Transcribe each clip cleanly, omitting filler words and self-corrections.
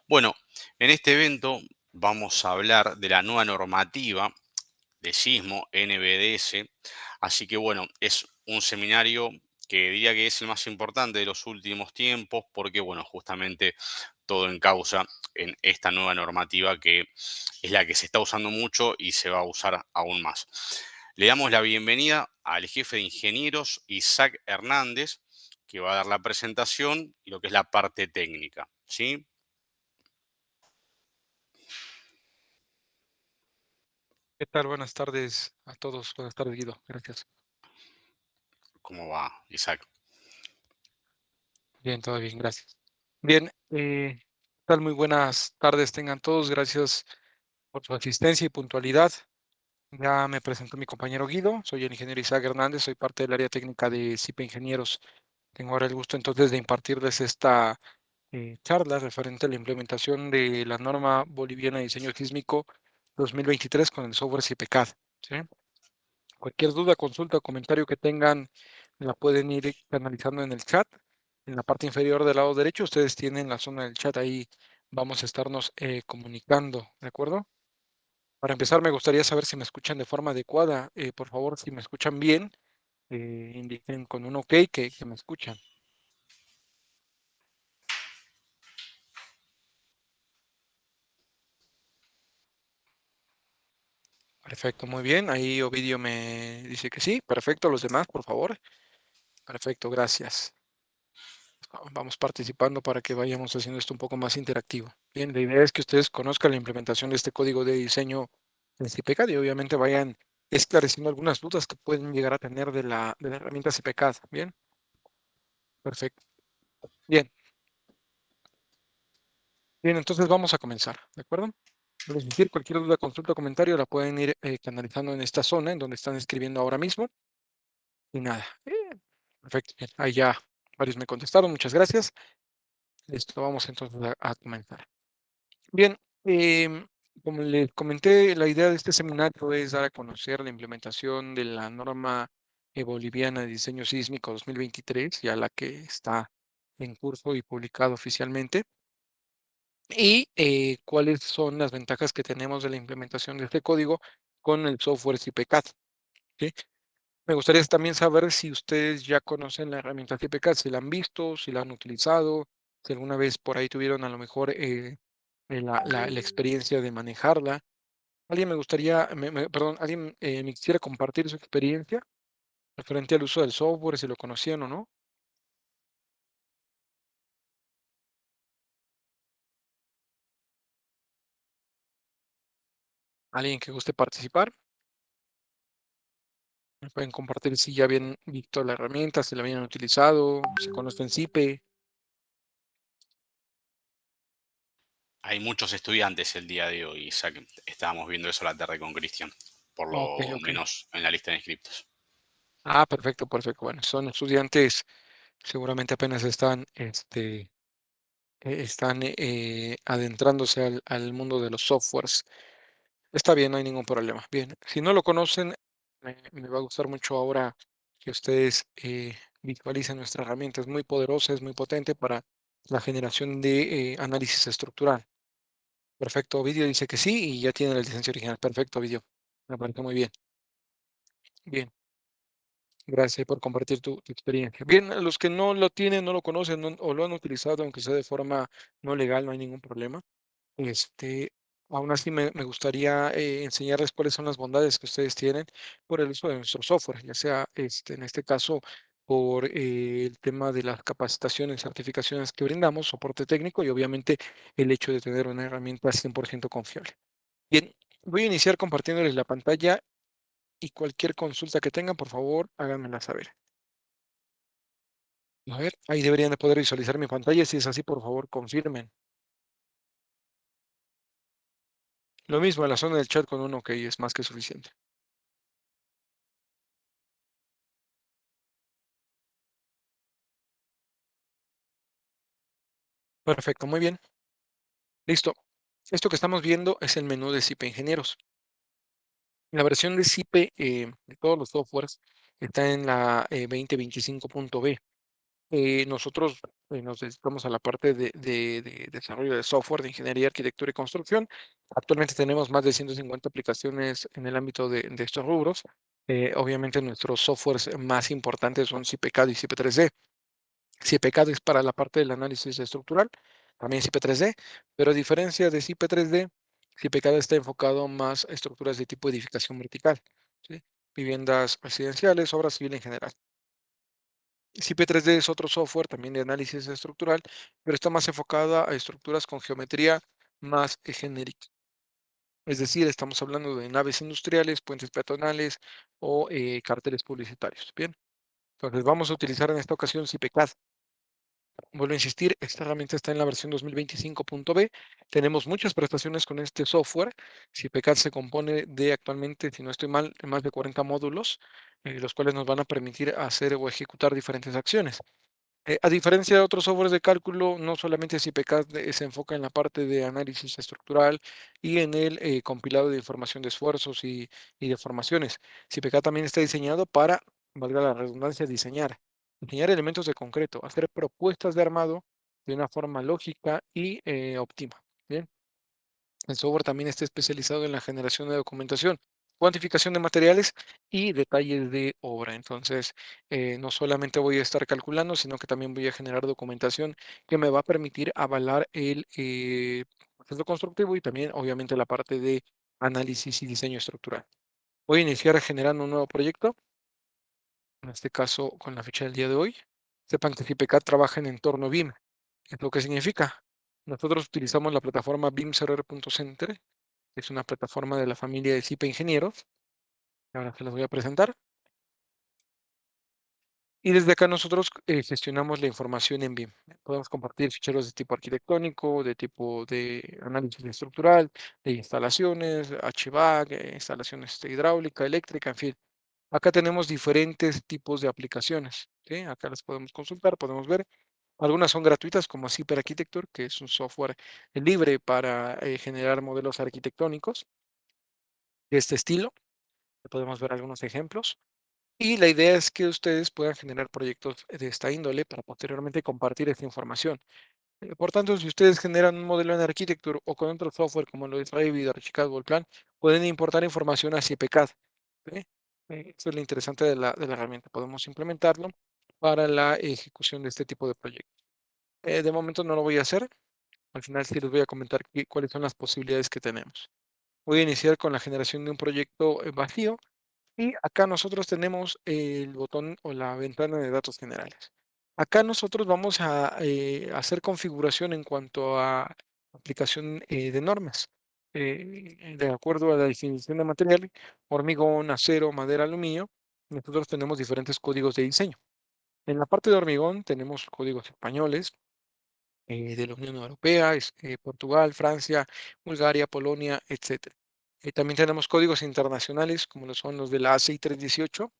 Bueno, en este evento vamos a hablar de la nueva normativa de sismo NBDS. Así que bueno, es un seminario que diría que es el más importante de los últimos tiempos porque bueno, justamente todo en causa en esta nueva normativa que es la que se está usando mucho y se va a usar aún más. Le damos la bienvenida al jefe de ingenieros, Isaac Hernández, que va a dar la presentación y lo que es la parte técnica, ¿sí? ¿Qué tal? Buenas tardes a todos. Buenas tardes, Guido. Gracias. ¿Cómo va, Isaac? Bien, todo bien, gracias. Bien, ¿qué tal? Muy buenas tardes tengan todos. Gracias por su asistencia y puntualidad. Ya me presentó mi compañero Guido. Soy el ingeniero Isaac Hernández. Soy parte del área técnica de CIPE Ingenieros. Tengo ahora el gusto entonces de impartirles esta charla referente a la implementación de la norma boliviana de diseño sísmico 2023 con el software CIPECAD. ¿Sí? Cualquier duda, consulta o comentario que tengan, la pueden ir canalizando en el chat. En la parte inferior del lado derecho, ustedes tienen la zona del chat ahí. Vamos a estarnos comunicando, ¿de acuerdo? Para empezar, me gustaría saber si me escuchan de forma adecuada. Por favor, si me escuchan bien, indiquen con un OK que me escuchan. Perfecto, muy bien. Ahí Ovidio me dice que sí. Perfecto, los demás, por favor. Perfecto, gracias. Vamos participando para que vayamos haciendo esto un poco más interactivo. Bien, la idea es que ustedes conozcan la implementación de este código de diseño en CPCAD y obviamente vayan esclareciendo algunas dudas que pueden llegar a tener de la herramienta CPCAD. Bien, perfecto. Bien, bien, entonces vamos a comenzar, ¿de acuerdo? Es decir, cualquier duda, consulta o comentario la pueden ir canalizando en esta zona en donde están escribiendo ahora mismo. Y nada, perfecto. Bien, ahí ya varios me contestaron, muchas gracias. Listo, vamos entonces a comenzar. Bien, como les comenté, la idea de este seminario es dar a conocer la implementación de la norma boliviana de diseño sísmico 2023, ya la que está en curso y publicado oficialmente, y cuáles son las ventajas que tenemos de la implementación de este código con el software CIPECAD. ¿Sí? Me gustaría también saber si ustedes ya conocen la herramienta CIPECAD, si la han visto, si la han utilizado, si alguna vez por ahí tuvieron a lo mejor la experiencia de manejarla. Alguien me gustaría, perdón, alguien me quisiera compartir su experiencia referente al uso del software, si lo conocían o no. Alguien que guste participar, me pueden compartir si ya habían visto la herramienta, si la habían utilizado, si conocen CIPE. Hay muchos estudiantes el día de hoy, Isaac. Estábamos viendo eso a la tarde con Cristian, por Ok, lo ok. menos en la lista de inscriptos. Ah, perfecto, perfecto. Bueno, son estudiantes, seguramente apenas están, están adentrándose al mundo de los softwares. Está bien, no hay ningún problema. Bien, si no lo conocen, me va a gustar mucho ahora que ustedes visualicen nuestra herramienta. Es muy poderosa, es muy potente para la generación de análisis estructural. Perfecto, Video dice que sí y ya tiene la licencia original. Perfecto, Video. Me parece muy bien. Bien, gracias por compartir tu experiencia. Bien, a los que no lo tienen, no lo conocen o lo han utilizado, aunque sea de forma no legal, no hay ningún problema. Este, aún así me gustaría enseñarles cuáles son las bondades que ustedes tienen por el uso de nuestro software, ya sea en este caso por el tema de las capacitaciones, certificaciones que brindamos, soporte técnico y obviamente el hecho de tener una herramienta 100% confiable. Bien, voy a iniciar compartiéndoles la pantalla y cualquier consulta que tengan, por favor, háganmela saber. A ver, ahí deberían de poder visualizar mi pantalla. Si es así, por favor, confirmen. Lo mismo en la zona del chat con uno que es más que suficiente. Perfecto, muy bien. Listo. Esto que estamos viendo es el menú de CIPE Ingenieros. La versión de CIPE de todos los softwares está en la 2025.b. Nosotros nos dedicamos a la parte de desarrollo de software, de ingeniería, arquitectura y construcción. Actualmente tenemos más de 150 aplicaciones en el ámbito de estos rubros. Obviamente nuestros softwares más importantes son CPCAD y CP3D. CPCAD es para la parte del análisis estructural, también CP3D, pero a diferencia de CP3D, CPCAD está enfocado más a estructuras de tipo edificación vertical, ¿sí? Viviendas residenciales, obra civil en general. CP3D es otro software también de análisis estructural, pero está más enfocada a estructuras con geometría más genérica. Es decir, estamos hablando de naves industriales, puentes peatonales o carteles publicitarios. Bien, entonces vamos a utilizar en esta ocasión CPCAD. Vuelvo a insistir, esta herramienta está en la versión 2025.b. Tenemos muchas prestaciones con este software. CPCAD se compone de actualmente, si no estoy mal, más de 40 módulos, los cuales nos van a permitir hacer o ejecutar diferentes acciones. A diferencia de otros softwares de cálculo, no solamente CPCAD se enfoca en la parte de análisis estructural y en el compilado de información de esfuerzos y deformaciones. CPCAD también está diseñado para, valga la redundancia, diseñar elementos de concreto, hacer propuestas de armado de una forma lógica y óptima. Bien. El software también está especializado en la generación de documentación, cuantificación de materiales y detalles de obra. Entonces, no solamente voy a estar calculando, sino que también voy a generar documentación que me va a permitir avalar el proceso constructivo y también, obviamente, la parte de análisis y diseño estructural. Voy a iniciar generando un nuevo proyecto, en este caso con la fecha del día de hoy. Sepan que FIPECAD trabaja en entorno BIM. ¿Qué es lo que significa? Nosotros utilizamos la plataforma BIMserver.center, es una plataforma de la familia de CIPA Ingenieros. Ahora se las voy a presentar. Y desde acá nosotros gestionamos la información en BIM. Podemos compartir ficheros de tipo arquitectónico, de tipo de análisis estructural, de instalaciones, HVAC, instalaciones de hidráulica, eléctrica, en fin. Acá tenemos diferentes tipos de aplicaciones, ¿sí? Acá las podemos consultar, podemos ver. Algunas son gratuitas, como Zipper Architecture, que es un software libre para generar modelos arquitectónicos de este estilo. Podemos ver algunos ejemplos. Y la idea es que ustedes puedan generar proyectos de esta índole para posteriormente compartir esta información. Por tanto, si ustedes generan un modelo en Architecture o con otro software como lo es Revit, Archicad o Plan, pueden importar información hacia IPCAD. ¿Sí? Eso es lo interesante de la herramienta. Podemos implementarlo para la ejecución de este tipo de proyectos. De momento no lo voy a hacer. Al final sí les voy a comentar cuáles son las posibilidades que tenemos. Voy a iniciar con la generación de un proyecto vacío y acá nosotros tenemos el botón o la ventana de datos generales. Acá nosotros vamos a hacer configuración en cuanto a aplicación de normas. De acuerdo a la definición de material, hormigón, acero, madera, aluminio, nosotros tenemos diferentes códigos de diseño. En la parte de hormigón tenemos códigos españoles, de la Unión Europea, Portugal, Francia, Bulgaria, Polonia, etcétera. También tenemos códigos internacionales, como lo son los de la ACI 318,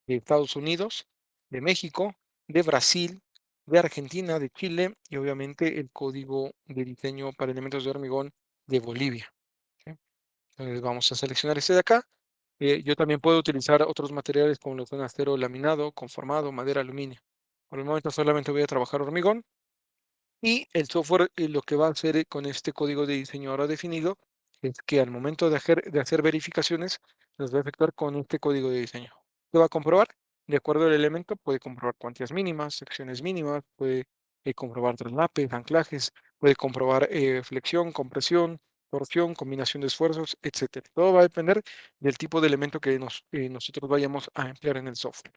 de Estados Unidos, de México, de Brasil, de Argentina, de Chile y obviamente el código de diseño para elementos de hormigón de Bolivia. ¿Sí? Entonces vamos a seleccionar este de acá. Yo también puedo utilizar otros materiales como lo son acero laminado, conformado, madera, aluminio. Por el momento solamente voy a trabajar hormigón y el software lo que va a hacer con este código de diseño ahora definido es que al momento de hacer verificaciones, nos va a efectuar con este código de diseño. ¿Qué va a comprobar? De acuerdo al elemento, puede comprobar cuantías mínimas, secciones mínimas, puede comprobar traslapes, anclajes, puede comprobar flexión, compresión, torsión, combinación de esfuerzos, etcétera. Todo va a depender del tipo de elemento que nosotros vayamos a emplear en el software.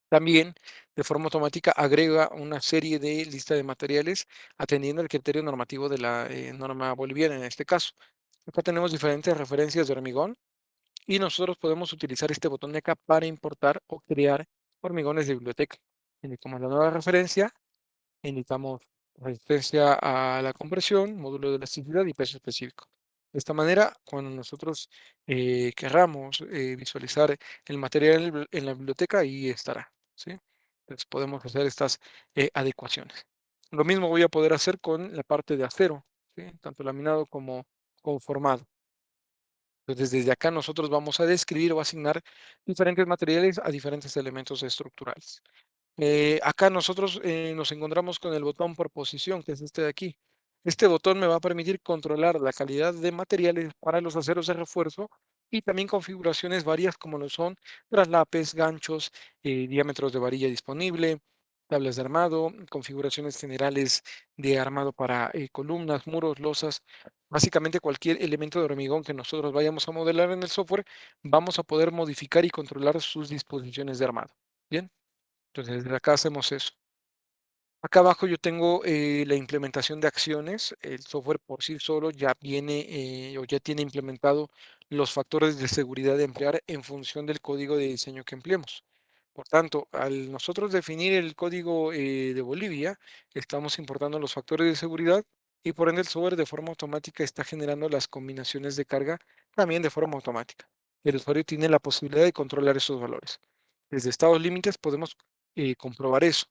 También, de forma automática, agrega una serie de lista de materiales atendiendo al criterio normativo de la norma boliviana en este caso. Acá tenemos diferentes referencias de hormigón y nosotros podemos utilizar este botón de acá para importar o crear hormigones de biblioteca. Indicamos la nueva referencia, indicamos resistencia a la compresión, módulo de elasticidad y peso específico. De esta manera, cuando nosotros querramos visualizar el material en la biblioteca, ahí estará, ¿sí? Entonces podemos hacer estas adecuaciones. Lo mismo voy a poder hacer con la parte de acero, ¿sí? Tanto laminado como formado. Entonces, desde acá nosotros vamos a describir o asignar diferentes materiales a diferentes elementos estructurales. Acá nosotros nos encontramos con el botón por posición, que es este de aquí. Este botón me va a permitir controlar la calidad de materiales para los aceros de refuerzo y también configuraciones varias como lo son traslapes, ganchos, diámetros de varilla disponible, tablas de armado, configuraciones generales de armado para columnas, muros, losas. Básicamente cualquier elemento de hormigón que nosotros vayamos a modelar en el software, vamos a poder modificar y controlar sus disposiciones de armado. Bien. Entonces, desde acá hacemos eso. Acá abajo yo tengo la implementación de acciones. El software por sí solo ya viene o ya tiene implementado los factores de seguridad de emplear en función del código de diseño que empleemos. Por tanto, al nosotros definir el código de Bolivia, estamos importando los factores de seguridad y por ende el software de forma automática está generando las combinaciones de carga también de forma automática. El usuario tiene la posibilidad de controlar esos valores. Desde estados límites podemos comprobar eso.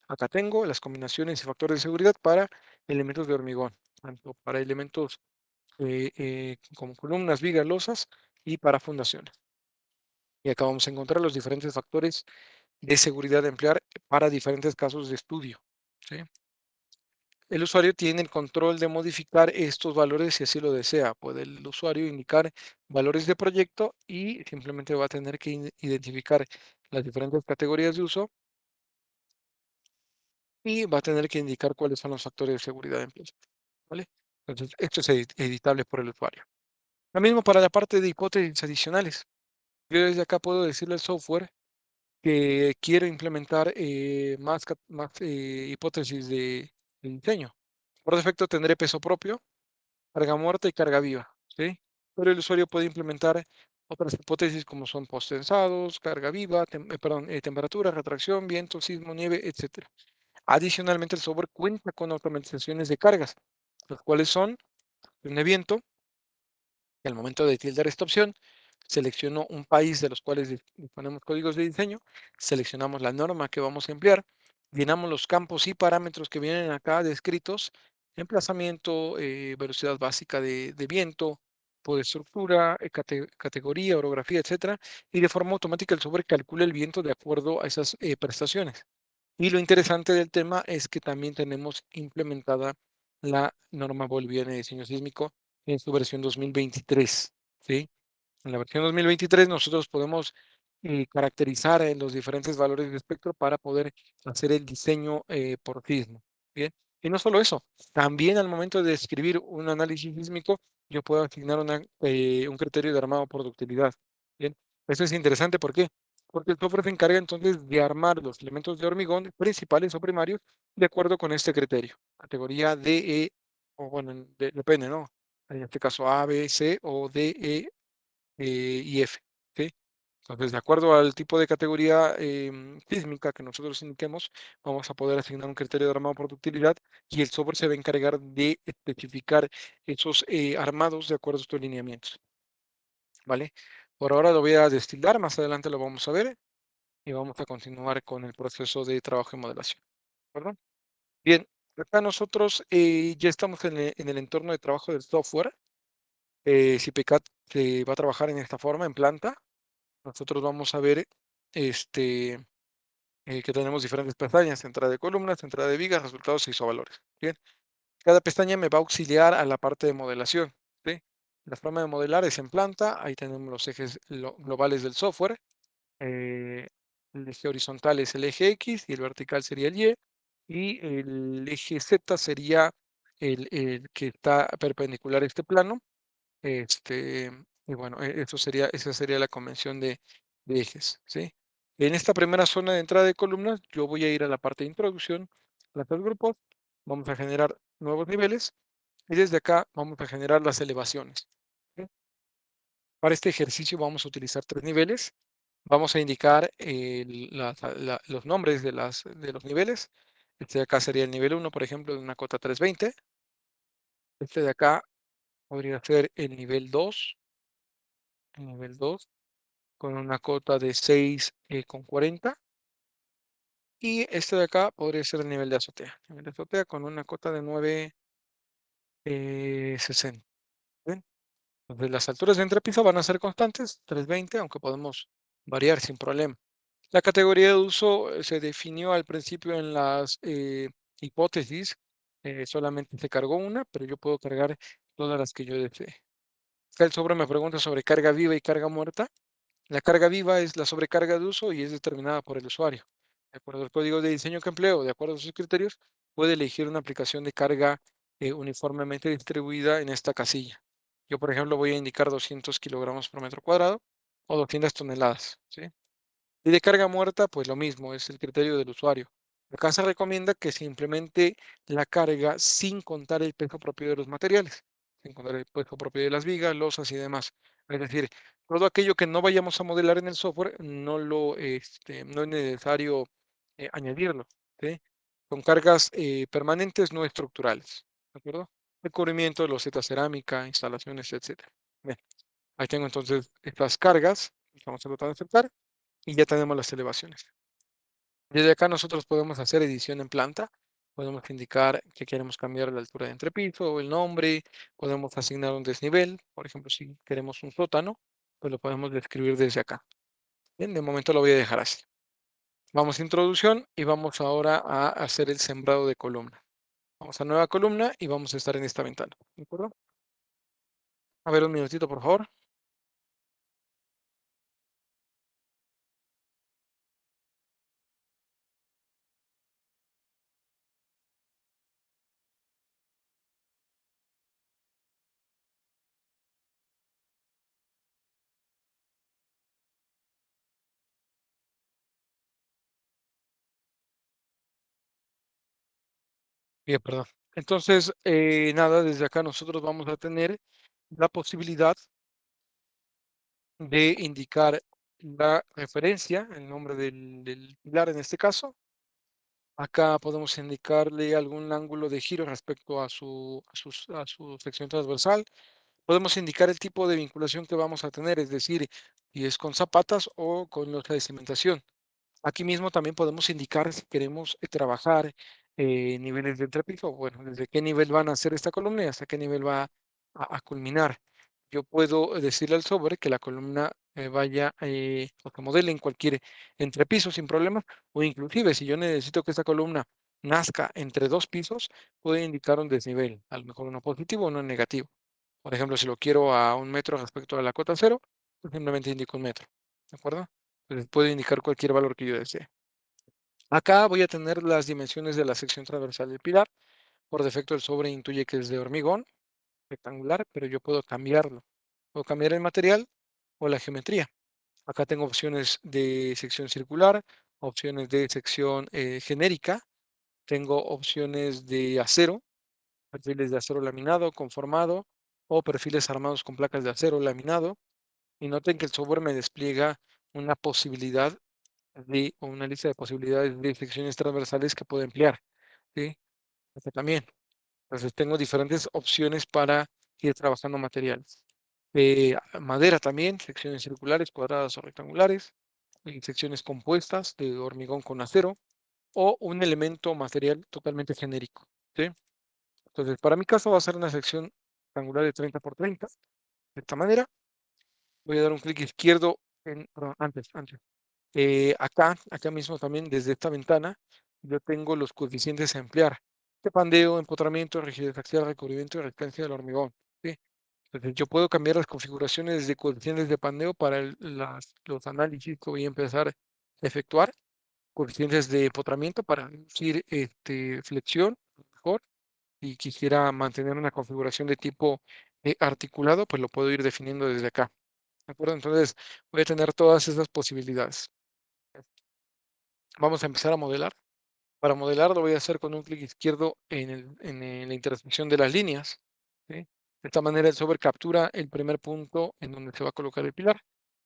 Acá tengo las combinaciones y factores de seguridad para elementos de hormigón, tanto para elementos como columnas, vigas, losas y para fundaciones. Y acá vamos a encontrar los diferentes factores de seguridad a emplear para diferentes casos de estudio. ¿Sí? El usuario tiene el control de modificar estos valores si así lo desea. Puede el usuario indicar valores de proyecto y simplemente va a tener que identificar las diferentes categorías de uso y va a tener que indicar cuáles son los factores de seguridad de empresa, ¿vale? Entonces, esto es editable por el usuario. Lo mismo para la parte de hipótesis adicionales. Yo desde acá puedo decirle al software que quiero implementar más hipótesis de diseño. Por defecto tendré peso propio, carga muerta y carga viva, ¿sí? Pero el usuario puede implementar otras hipótesis como son postensados, carga viva, temperatura, retracción, viento, sismo, nieve, etcétera. Adicionalmente, el software cuenta con automatizaciones de cargas, los cuales son un evento, y al momento de tildar esta opción, selecciono un país de los cuales disponemos códigos de diseño, seleccionamos la norma que vamos a emplear, llenamos los campos y parámetros que vienen acá descritos, emplazamiento, velocidad básica de viento, tipo de estructura, categoría, orografía, etcétera, y de forma automática el software calcula el viento de acuerdo a esas prestaciones. Y lo interesante del tema es que también tenemos implementada la norma boliviana de diseño sísmico en su versión 2023, ¿sí? En la versión 2023 nosotros podemos caracterizar los diferentes valores de espectro para poder hacer el diseño por sismo, ¿bien? Y no solo eso, también al momento de escribir un análisis sísmico, yo puedo asignar un criterio de armado por ductilidad, ¿bien? Eso es interesante, ¿por qué? Porque el software se encarga entonces de armar los elementos de hormigón principales o primarios de acuerdo con este criterio. Categoría D, E, o bueno, depende, ¿no? En este caso A, B, C o D, y F, ¿sí? Entonces, de acuerdo al tipo de categoría sísmica que nosotros indiquemos, vamos a poder asignar un criterio de armado por ductilidad y el software se va a encargar de especificar esos armados de acuerdo a estos lineamientos, ¿vale? Por ahora lo voy a destilar, más adelante lo vamos a ver y vamos a continuar con el proceso de trabajo y modelación, ¿verdad? Bien, acá nosotros ya estamos en el entorno de trabajo del software. CIPECAT se va a trabajar en esta forma, en planta. Nosotros vamos a ver este, que tenemos diferentes pestañas, entrada de columnas, entrada de vigas, resultados e isovalores. Bien, cada pestaña me va a auxiliar a la parte de modelación. ¿Sí? La forma de modelar es en planta, ahí tenemos los ejes globales del software. El eje horizontal es el eje X y el vertical sería el Y el eje Z sería el que está perpendicular a este plano. Este, y bueno, esa sería la convención de ejes, ¿sí? En esta primera zona de entrada de columnas, yo voy a ir a la parte de introducción, plantas grupos, vamos a generar nuevos niveles y desde acá vamos a generar las elevaciones. ¿Sí? Para este ejercicio vamos a utilizar tres niveles. Vamos a indicar los nombres de los niveles. Este de acá sería el nivel 1, por ejemplo, de una cota 320. Este de acá podría ser el nivel 2 con una cota de 6,40. Y este de acá podría ser el nivel de azotea. Nivel de azotea con una cota de 9,60. ¿Bien? Entonces las alturas de entrepiso van a ser constantes, 320, aunque podemos variar sin problema. La categoría de uso se definió al principio en las hipótesis, solamente se cargó una, pero yo puedo cargar todas las que yo desee. Acá el sobre me pregunta sobre carga viva y carga muerta. La carga viva es la sobrecarga de uso y es determinada por el usuario. De acuerdo al código de diseño que empleo, de acuerdo a sus criterios, puede elegir una aplicación de carga uniformemente distribuida en esta casilla. Yo, por ejemplo, voy a indicar 200 kilogramos por metro cuadrado o 200 toneladas, ¿sí? Y de carga muerta, pues lo mismo, es el criterio del usuario. Acá se recomienda que se implemente la carga sin contar el peso propio de los materiales, sin contar el peso propio de las vigas, losas y demás. Es decir, todo aquello que no vayamos a modelar en el software, no es necesario añadirlo, ¿sí? Con cargas permanentes no estructurales, ¿de acuerdo? Recubrimiento, loseta cerámica, instalaciones, etcétera. Bien, ahí tengo entonces estas cargas, vamos a tratar de aceptar y ya tenemos las elevaciones. Desde acá nosotros podemos hacer edición en planta, podemos indicar que queremos cambiar la altura de entrepiso o el nombre, podemos asignar un desnivel, por ejemplo, si queremos un sótano, pues lo podemos describir desde acá. Bien, de momento lo voy a dejar así. Vamos a introducción y vamos ahora a hacer el sembrado de columna. Vamos a nueva columna y vamos a estar en esta ventana. ¿De acuerdo? A ver un minutito, por favor. Bien, perdón. Entonces, nada, desde acá nosotros vamos a tener la posibilidad de indicar la referencia, el nombre del pilar en este caso. Acá podemos indicarle algún ángulo de giro respecto a su sección transversal. Podemos indicar el tipo de vinculación que vamos a tener, es decir, si es con zapatas o con losa de cimentación. Aquí mismo también podemos indicar si queremos trabajar niveles de entrepiso, bueno, desde qué nivel van a hacer esta columna y hasta qué nivel va a culminar. Yo puedo decirle al software que la columna vaya o que modele en cualquier entrepiso sin problemas, o inclusive si yo necesito que esta columna nazca entre dos pisos, puedo indicar un desnivel, a lo mejor uno positivo o uno negativo. Por ejemplo, si lo quiero a 1 metro respecto a la cota cero, pues simplemente indico 1 metro, ¿de acuerdo? Entonces puedo indicar cualquier valor que yo desee. Acá voy a tener las dimensiones de la sección transversal del pilar. Por defecto el sobre intuye que es de hormigón rectangular, pero yo puedo cambiarlo. Puedo cambiar el material o la geometría. Acá tengo opciones de sección circular, opciones de sección genérica, tengo opciones de acero, perfiles de acero laminado, conformado o perfiles armados con placas de acero laminado. Y noten que el software me despliega una posibilidad o una lista de posibilidades de secciones transversales que puedo emplear, ¿sí? Este también. Entonces tengo diferentes opciones para ir trabajando materiales. Madera también, secciones circulares, cuadradas o rectangulares, y secciones compuestas de hormigón con acero o un elemento material totalmente genérico, ¿sí? Entonces, para mi caso va a ser una sección rectangular de 30 por 30. De esta manera, voy a dar un clic izquierdo perdón, antes. Acá mismo también, desde esta ventana, yo tengo los coeficientes a emplear. De pandeo, empotramiento, rigidez axial, recubrimiento y resistencia del hormigón. ¿Sí? Entonces, yo puedo cambiar las configuraciones de coeficientes de pandeo para los análisis que voy a empezar a efectuar. Coeficientes de empotramiento para reducir flexión, mejor. Si quisiera mantener una configuración de tipo articulado, pues lo puedo ir definiendo desde acá. ¿De acuerdo? Entonces, voy a tener todas esas posibilidades. Vamos a empezar a modelar. Para modelar lo voy a hacer con un clic izquierdo en la intersección de las líneas, ¿sí? De esta manera el software captura el primer punto en donde se va a colocar el pilar.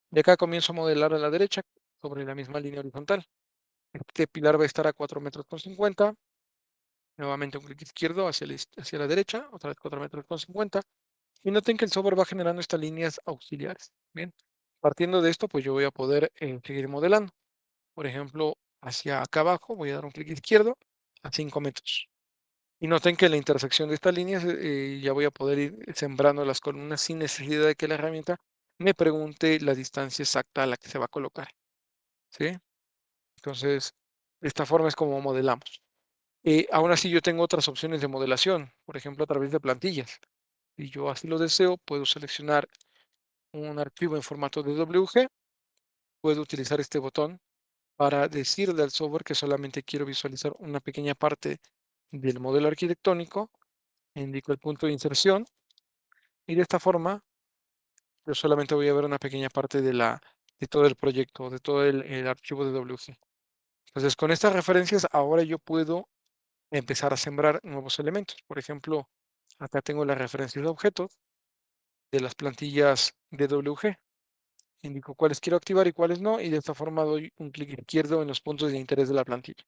De acá comienzo a modelar a la derecha sobre la misma línea horizontal. Este pilar va a estar a 4,50 metros. Nuevamente un clic izquierdo hacia la derecha, otra vez 4,50 metros. Y noten que el software va generando estas líneas auxiliares. Bien, partiendo de esto, pues yo voy a poder seguir modelando. Por ejemplo, hacia acá abajo voy a dar un clic izquierdo a 5 metros. Y noten que en la intersección de estas líneas ya voy a poder ir sembrando las columnas sin necesidad de que la herramienta me pregunte la distancia exacta a la que se va a colocar. ¿Sí? Entonces, de esta forma es como modelamos. Aún así, yo tengo otras opciones de modelación, por ejemplo, a través de plantillas. Si yo así lo deseo, puedo seleccionar un archivo en formato de WG, puedo utilizar este botón para decirle al software que solamente quiero visualizar una pequeña parte del modelo arquitectónico, indico el punto de inserción y de esta forma yo solamente voy a ver una pequeña parte de todo el proyecto, de todo el archivo de WG. Entonces, con estas referencias, ahora yo puedo empezar a sembrar nuevos elementos. Por ejemplo, acá tengo las referencias de objetos de las plantillas de WG. Indico cuáles quiero activar y cuáles no, y de esta forma doy un clic izquierdo en los puntos de interés de la plantilla.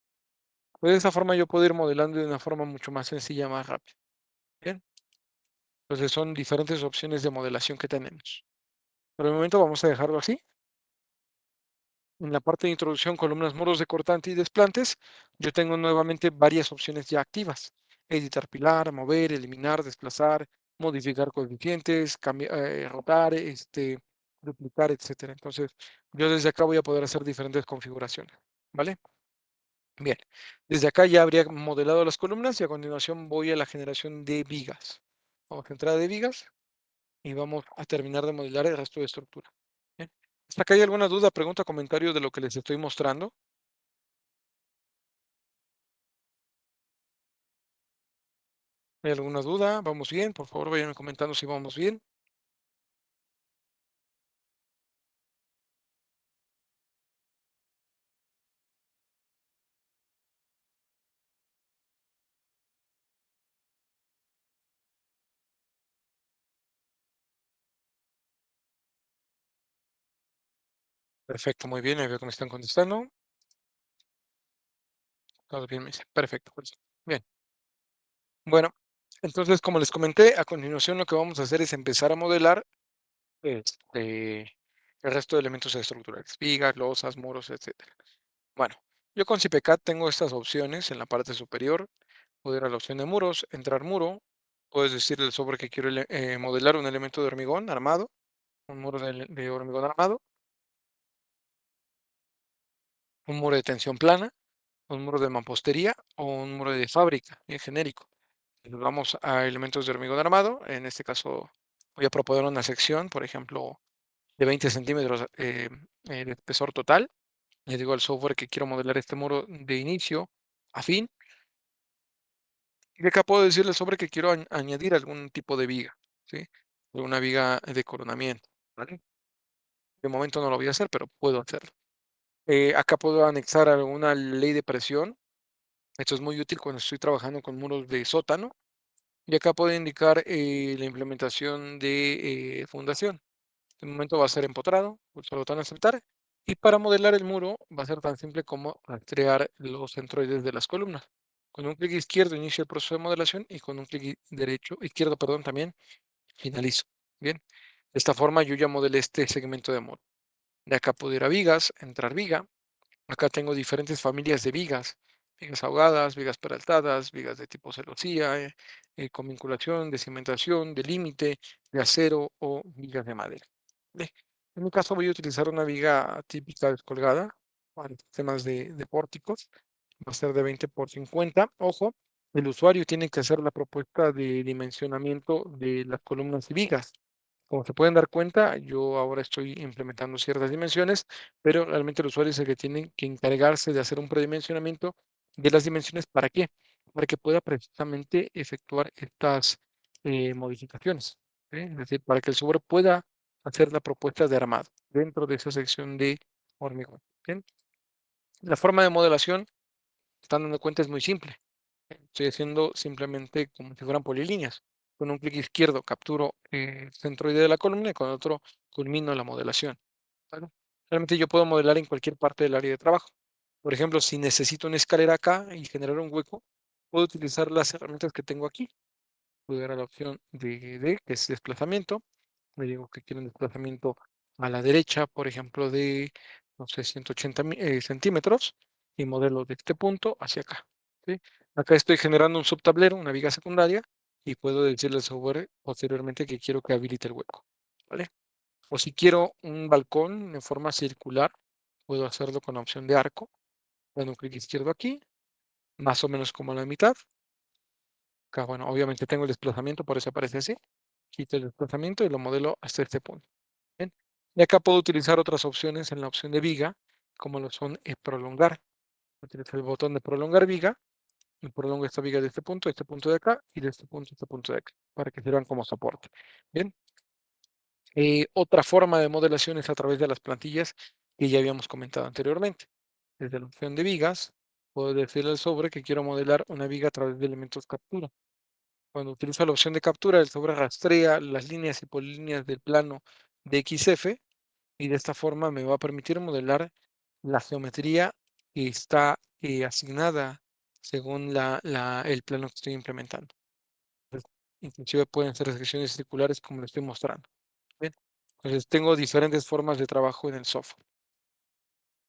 Pues de esta forma yo puedo ir modelando de una forma mucho más sencilla, más rápida. Bien, entonces son diferentes opciones de modelación que tenemos. Por el momento vamos a dejarlo así. En la parte de introducción, columnas, muros de cortante y desplantes, yo tengo nuevamente varias opciones ya activas. Editar pilar, mover, eliminar, desplazar, modificar coeficientes, cambiar, rotar, duplicar, etcétera. Entonces, yo desde acá voy a poder hacer diferentes configuraciones, ¿vale? Bien, desde acá ya habría modelado las columnas y a continuación voy a la generación de vigas. Vamos a entrada de vigas y vamos a terminar de modelar el resto de estructura. Bien. ¿Hasta acá hay alguna duda, pregunta, comentario de lo que les estoy mostrando? ¿Hay alguna duda? ¿Vamos bien? Por favor, vayan comentando si vamos bien. Perfecto, muy bien, ahí veo que me están contestando. Todo bien, me dice. Perfecto, pues. Bien. Bueno, entonces, como les comenté, a continuación lo que vamos a hacer es empezar a modelar el resto de elementos estructurales, vigas, losas, muros, etcétera. Bueno, yo con CipeCAD tengo estas opciones en la parte superior. Puedo ir a la opción de muros, entrar muro. Puedes decirle al software que quiero modelar un elemento de hormigón armado, un muro de hormigón armado, un muro de tensión plana, un muro de mampostería o un muro de fábrica, bien genérico. Nos vamos a elementos de hormigón armado. En este caso, voy a proponer una sección, por ejemplo, de 20 centímetros de espesor total. Le digo al software que quiero modelar este muro de inicio a fin. Y de acá puedo decirle al software que quiero añadir algún tipo de viga, ¿sí? Una viga de coronamiento, ¿vale? De momento no lo voy a hacer, pero puedo hacerlo. Acá puedo anexar alguna ley de presión. Esto es muy útil cuando estoy trabajando con muros de sótano. Y acá puedo indicar la implementación de fundación. De momento va a ser empotrado, pulso el botón aceptar. Y para modelar el muro va a ser tan simple como rastrear los centroides de las columnas. Con un clic izquierdo inicio el proceso de modelación y con un clic derecho, izquierdo, perdón, también finalizo. Bien, de esta forma yo ya modelé este segmento de muro. De acá puedo ir a vigas, entrar viga. Acá tengo diferentes familias de vigas, vigas ahogadas, vigas peraltadas, vigas de tipo celosía, con vinculación, de cimentación, de límite, de acero o vigas de madera. Bien, en mi caso voy a utilizar una viga típica descolgada para sistemas de pórticos. Va a ser de 20 por 50. Ojo, el usuario tiene que hacer la propuesta de dimensionamiento de las columnas y vigas. Como se pueden dar cuenta, yo ahora estoy implementando ciertas dimensiones, pero realmente el usuario es el que tiene que encargarse de hacer un predimensionamiento de las dimensiones. ¿Para qué? Para que pueda precisamente efectuar estas modificaciones. ¿Sí? Es decir, para que el software pueda hacer la propuesta de armado dentro de esa sección de hormigón. ¿Bien? La forma de modelación, están dando cuenta, es muy simple. Estoy haciendo simplemente como si fueran polilíneas. Con un clic izquierdo capturo el centroide de la columna y con otro culmino la modelación. ¿Vale? Realmente yo puedo modelar en cualquier parte del área de trabajo. Por ejemplo, si necesito una escalera acá y generar un hueco, puedo utilizar las herramientas que tengo aquí. Puedo dar a la opción de que es desplazamiento. Le digo que quiero un desplazamiento a la derecha, por ejemplo, de, no sé, 180 centímetros y modelo de este punto hacia acá. ¿Sí? Acá estoy generando un subtablero, una viga secundaria, y puedo decirle al software posteriormente que quiero que habilite el hueco. ¿Vale? O si quiero un balcón en forma circular, puedo hacerlo con la opción de arco. dando un clic izquierdo aquí, más o menos como a la mitad. Acá, bueno, obviamente tengo el desplazamiento, por eso aparece así. Quito el desplazamiento y lo modelo hasta este punto. Bien. Y acá puedo utilizar otras opciones en la opción de viga, como lo son prolongar. Utilizo el botón de prolongar viga y prolongo esta viga de este punto de acá y de este punto de acá, para que sirvan como soporte. Bien. Otra forma de modelación es a través de las plantillas que ya habíamos comentado anteriormente. Desde la opción de vigas, puedo decirle al sobre que quiero modelar una viga a través de elementos captura. Cuando utilizo la opción de captura, el sobre rastrea las líneas y políneas del plano de XF y de esta forma me va a permitir modelar la geometría que está asignada según el plano que estoy implementando. Pues, inclusive pueden ser secciones circulares como lo estoy mostrando. Bien, entonces tengo diferentes formas de trabajo en el software.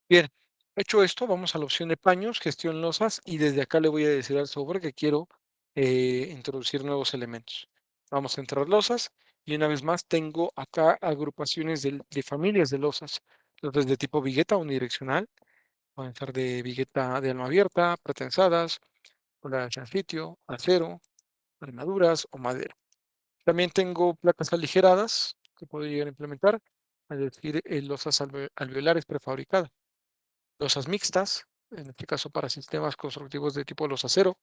Bien, hecho esto, vamos a la opción de paños, gestión losas, y desde acá le voy a decir al software que quiero introducir nuevos elementos. Vamos a entrar losas, y una vez más tengo acá agrupaciones de familias de losas. Entonces, de tipo vigueta unidireccional, pueden ser de vigueta de alma abierta, pretensadas, de sitio, acero, armaduras o madera. También tengo placas aligeradas que puedo llegar a implementar, es decir, losas alveolares prefabricadas, losas mixtas, en este caso para sistemas constructivos de tipo losa acero.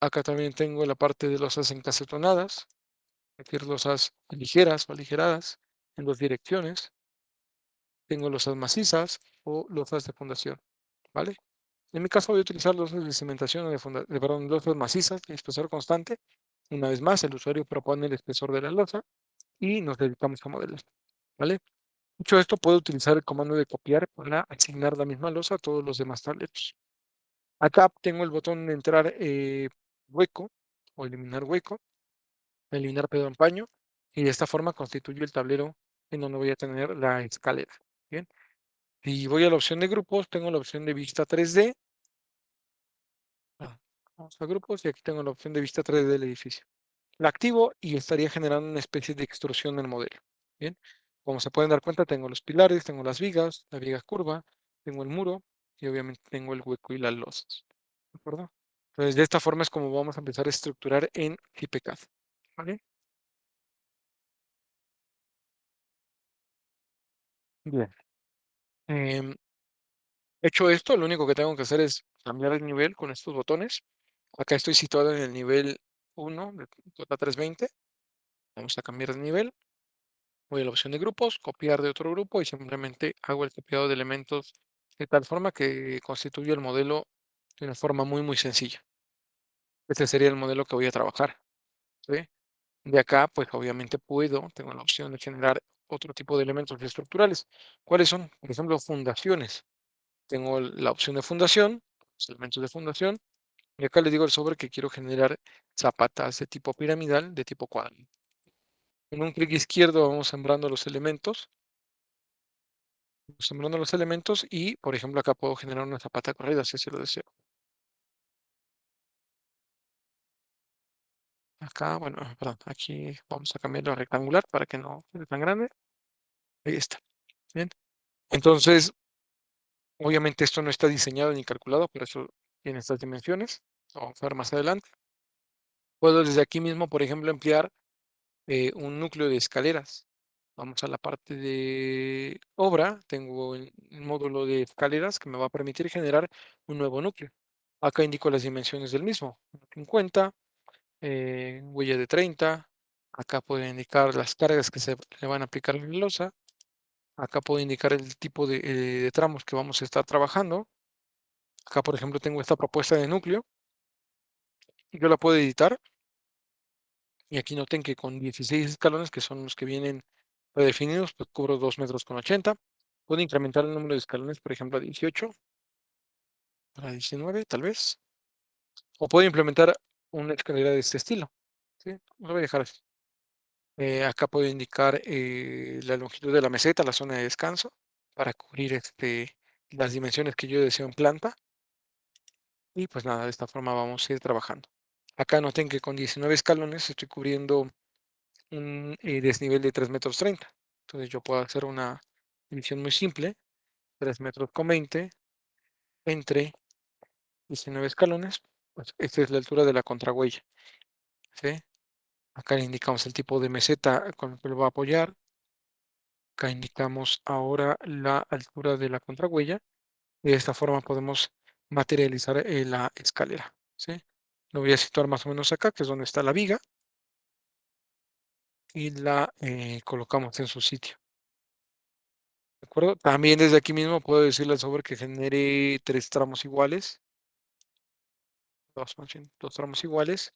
Acá también tengo la parte de losas encasetonadas, es decir, losas ligeras o aligeradas en dos direcciones. Tengo losas macizas o losas de fundación, ¿vale? En mi caso voy a utilizar losas de cimentación o perdón, losas macizas de espesor constante. Una vez más, el usuario propone el espesor de la losa y nos dedicamos a modelar, ¿vale? Dicho esto, puedo utilizar el comando de copiar para asignar la misma losa a todos los demás tableros. Acá tengo el botón de entrar hueco o eliminar pedo en paño, y de esta forma constituyo el tablero en donde voy a tener la escalera. Bien, si voy a la opción de grupos, tengo la opción de vista 3D. Vamos a grupos y aquí tengo la opción de vista 3D del edificio. La activo y estaría generando una especie de extrusión del modelo. Bien, como se pueden dar cuenta, tengo los pilares, tengo las vigas, la viga curva, tengo el muro y obviamente tengo el hueco y las losas. ¿De acuerdo? Entonces, de esta forma es como vamos a empezar a estructurar en HiPCAD. ¿Vale? Bien. Em, hecho esto, lo único que tengo que hacer es cambiar el nivel con estos botones. Acá estoy situado en el nivel 1 de Tota 320. Vamos a cambiar de nivel. Voy a la opción de grupos, copiar de otro grupo y simplemente hago el copiado de elementos de tal forma que constituye el modelo de una forma muy sencilla. Este sería el modelo que voy a trabajar. ¿Sí? De acá, pues obviamente tengo la opción de generar otro tipo de elementos estructurales. ¿Cuáles son? Por ejemplo, fundaciones. Tengo la opción de fundación, los elementos de fundación, y acá le digo al sobre que quiero generar zapatas de tipo piramidal, de tipo cuadrado. En un clic izquierdo vamos sembrando los elementos y, por ejemplo, acá puedo generar una zapata corrida si así lo deseo. Acá, bueno, perdón, aquí vamos a cambiarlo a rectangular para que no quede tan grande. Ahí está. Bien. Entonces, obviamente esto no está diseñado ni calculado, por eso tiene estas dimensiones. Lo vamos a ver más adelante. Puedo desde aquí mismo, por ejemplo, emplear un núcleo de escaleras. Vamos a la parte de obra. Tengo el módulo de escaleras que me va a permitir generar un nuevo núcleo. Acá indico las dimensiones del mismo. 50, huella de 30. Acá puedo indicar las cargas que se le van a aplicar a la losa. Acá puedo indicar el tipo de tramos que vamos a estar trabajando. Acá, por ejemplo, tengo esta propuesta de núcleo. Yo la puedo editar. Y aquí noten que con 16 escalones, que son los que vienen predefinidos, pues cubro 2,80 m. Puedo incrementar el número de escalones, por ejemplo, a 18, para 19, tal vez. O puedo implementar una escalera de este estilo. ¿Sí? Lo voy a dejar así. Acá puedo indicar la longitud de la meseta, la zona de descanso, para cubrir las dimensiones que yo deseo en planta. Y pues nada, de esta forma vamos a ir trabajando. Acá noten que con 19 escalones estoy cubriendo un desnivel de 3,30 m. Entonces yo puedo hacer una división muy simple 3,20 m entre 19 escalones, pues esta es la altura de la contrahuella, ¿sí? Acá le indicamos el tipo de meseta con el que lo va a apoyar. Acá indicamos ahora la altura de la contrahuella. De esta forma podemos materializar la escalera, ¿sí? Lo voy a situar más o menos acá, que es donde está la viga, y la colocamos en su sitio. ¿De acuerdo? También desde aquí mismo puedo decirle al software que genere 3 tramos iguales, más bien, 2 tramos iguales,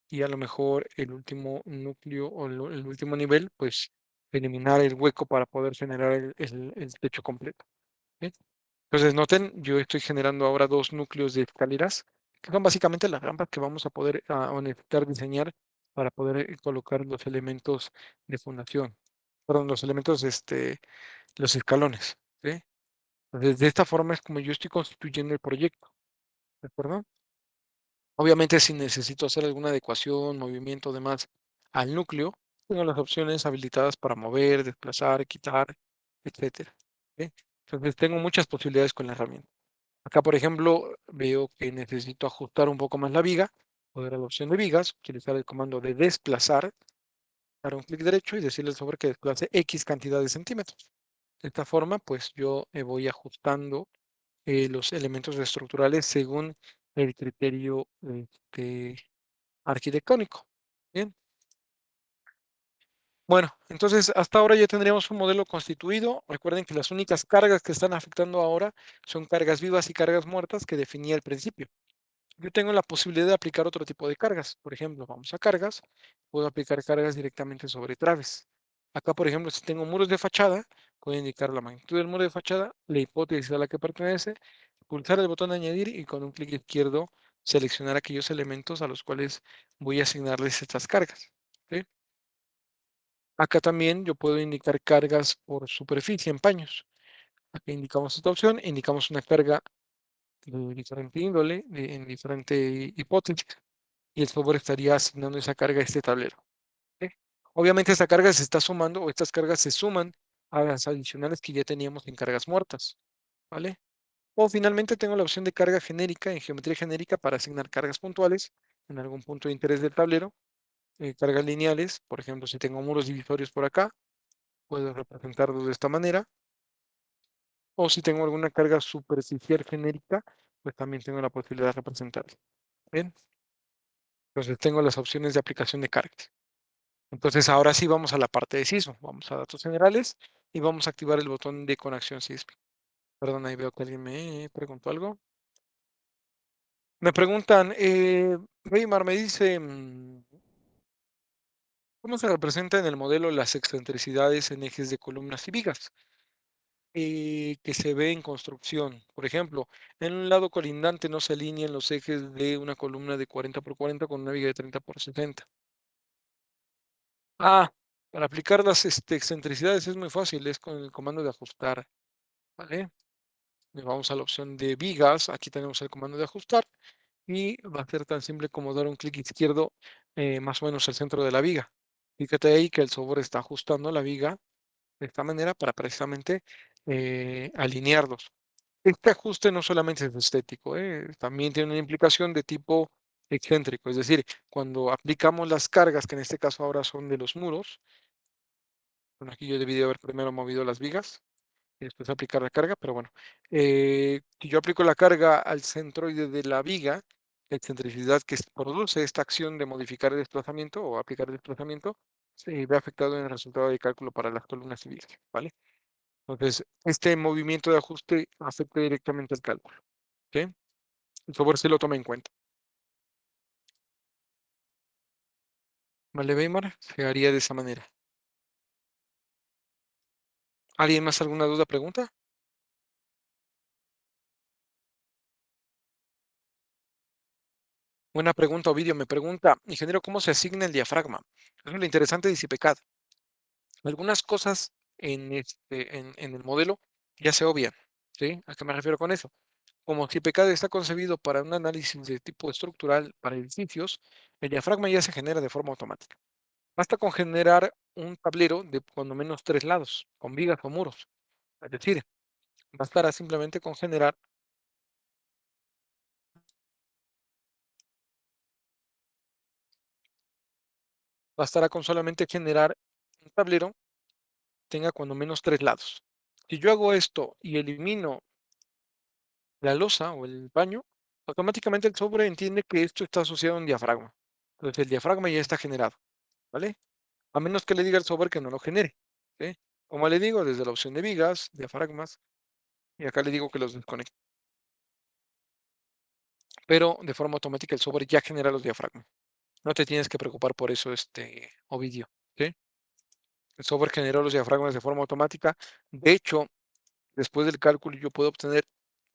y a lo mejor el último núcleo o el último nivel, pues eliminar el hueco para poder generar el techo completo. ¿Sí? Entonces, noten, yo estoy generando ahora 2 núcleos de escaleras, que son básicamente las rampas que vamos a poder o necesitar diseñar para poder colocar los elementos de fundación, perdón, los elementos, los escalones. ¿Sí? Entonces, de esta forma es como yo estoy constituyendo el proyecto, ¿de acuerdo? Obviamente, si necesito hacer alguna adecuación, movimiento, demás al núcleo, tengo las opciones habilitadas para mover, desplazar, quitar, etcétera. ¿Sí? Entonces, tengo muchas posibilidades con la herramienta. Acá, por ejemplo, veo que necesito ajustar un poco más la viga. Poder a la opción de vigas, utilizar el comando de desplazar, dar un clic derecho y decirle al software que desplace X cantidad de centímetros. De esta forma, pues yo voy ajustando los elementos estructurales según el criterio arquitectónico. Bien, bueno, entonces hasta ahora ya tendríamos un modelo constituido. Recuerden que las únicas cargas que están afectando ahora son cargas vivas y cargas muertas que definía al principio. Yo tengo la posibilidad de aplicar otro tipo de cargas. Por ejemplo, vamos a cargas, puedo aplicar cargas directamente sobre traves. Acá, por ejemplo, si tengo muros de fachada, puedo indicar la magnitud del muro de fachada, la hipótesis a la que pertenece, pulsar el botón de añadir y con un clic izquierdo seleccionar aquellos elementos a los cuales voy a asignarles estas cargas. ¿Sí? Acá también yo puedo indicar cargas por superficie en paños. Aquí indicamos esta opción, indicamos una carga de diferente índole, en diferente hipótesis, y el software estaría asignando esa carga a este tablero. ¿Ok? Obviamente esta carga se está sumando o estas cargas se suman a las adicionales que ya teníamos en cargas muertas, ¿vale? O finalmente tengo la opción de carga genérica en geometría genérica para asignar cargas puntuales en algún punto de interés del tablero, cargas lineales, por ejemplo, si tengo muros divisorios por acá, puedo representarlos de esta manera, o si tengo alguna carga superficial genérica, pues también tengo la posibilidad de representarlo. Bien, entonces tengo las opciones de aplicación de cargas. Entonces ahora sí vamos a la parte de sismo. Vamos a datos generales y vamos a activar el botón de conexión sísmica. Perdón, ahí veo que alguien me preguntó algo. Me preguntan, Weimar me dice, ¿cómo se representa en el modelo las excentricidades en ejes de columnas y vigas que se ve en construcción? Por ejemplo, en un lado colindante no se alinean los ejes de una columna de 40 por 40 con una viga de 30 por 60. Ah, para aplicar las excentricidades es muy fácil, es con el comando de ajustar, ¿vale? Le vamos a la opción de vigas, aquí tenemos el comando de ajustar y va a ser tan simple como dar un clic izquierdo más o menos al centro de la viga. Fíjate ahí que el software está ajustando la viga de esta manera para precisamente alinearlos. Este ajuste no solamente es estético, también tiene una implicación de tipo excéntrico, es decir, cuando aplicamos las cargas, que en este caso ahora son de los muros, bueno, aquí yo debí de haber primero movido las vigas y después aplicar la carga, pero bueno, si yo aplico la carga al centroide de la viga, la excentricidad que produce esta acción de modificar el desplazamiento o aplicar el desplazamiento, se ve afectado en el resultado de cálculo para las columnas y vigas, ¿vale? Entonces, este movimiento de ajuste afecta directamente al cálculo, ¿ok? Por favor, se lo tome en cuenta. ¿Vale, Weimar? Se haría de esa manera. ¿Alguien más alguna duda, pregunta? Buena pregunta, Ovidio. Me pregunta, ingeniero, ¿cómo se asigna el diafragma? Eso es lo interesante de CIPECAD. Algunas cosas en el modelo ya se obvian, ¿sí? ¿A qué me refiero con eso? Como CIPECAD está concebido para un análisis de tipo estructural para edificios, el diafragma ya se genera de forma automática. Basta con generar un tablero de cuando menos 3 lados, con vigas o muros. Es decir, Bastará simplemente con generar, bastará con solamente generar un tablero tenga cuando menos 3 lados. Si yo hago esto y elimino la losa o el paño, automáticamente el software entiende que esto está asociado a un diafragma. Entonces el diafragma ya está generado, ¿vale? A menos que le diga al software que no lo genere, ¿sí? Como le digo, desde la opción de vigas, diafragmas, y acá le digo que los desconecte. Pero de forma automática el software ya genera los diafragmas. No te tienes que preocupar por eso, Ovidio, ¿sí? El software generó los diafragmas de forma automática. De hecho, después del cálculo yo puedo obtener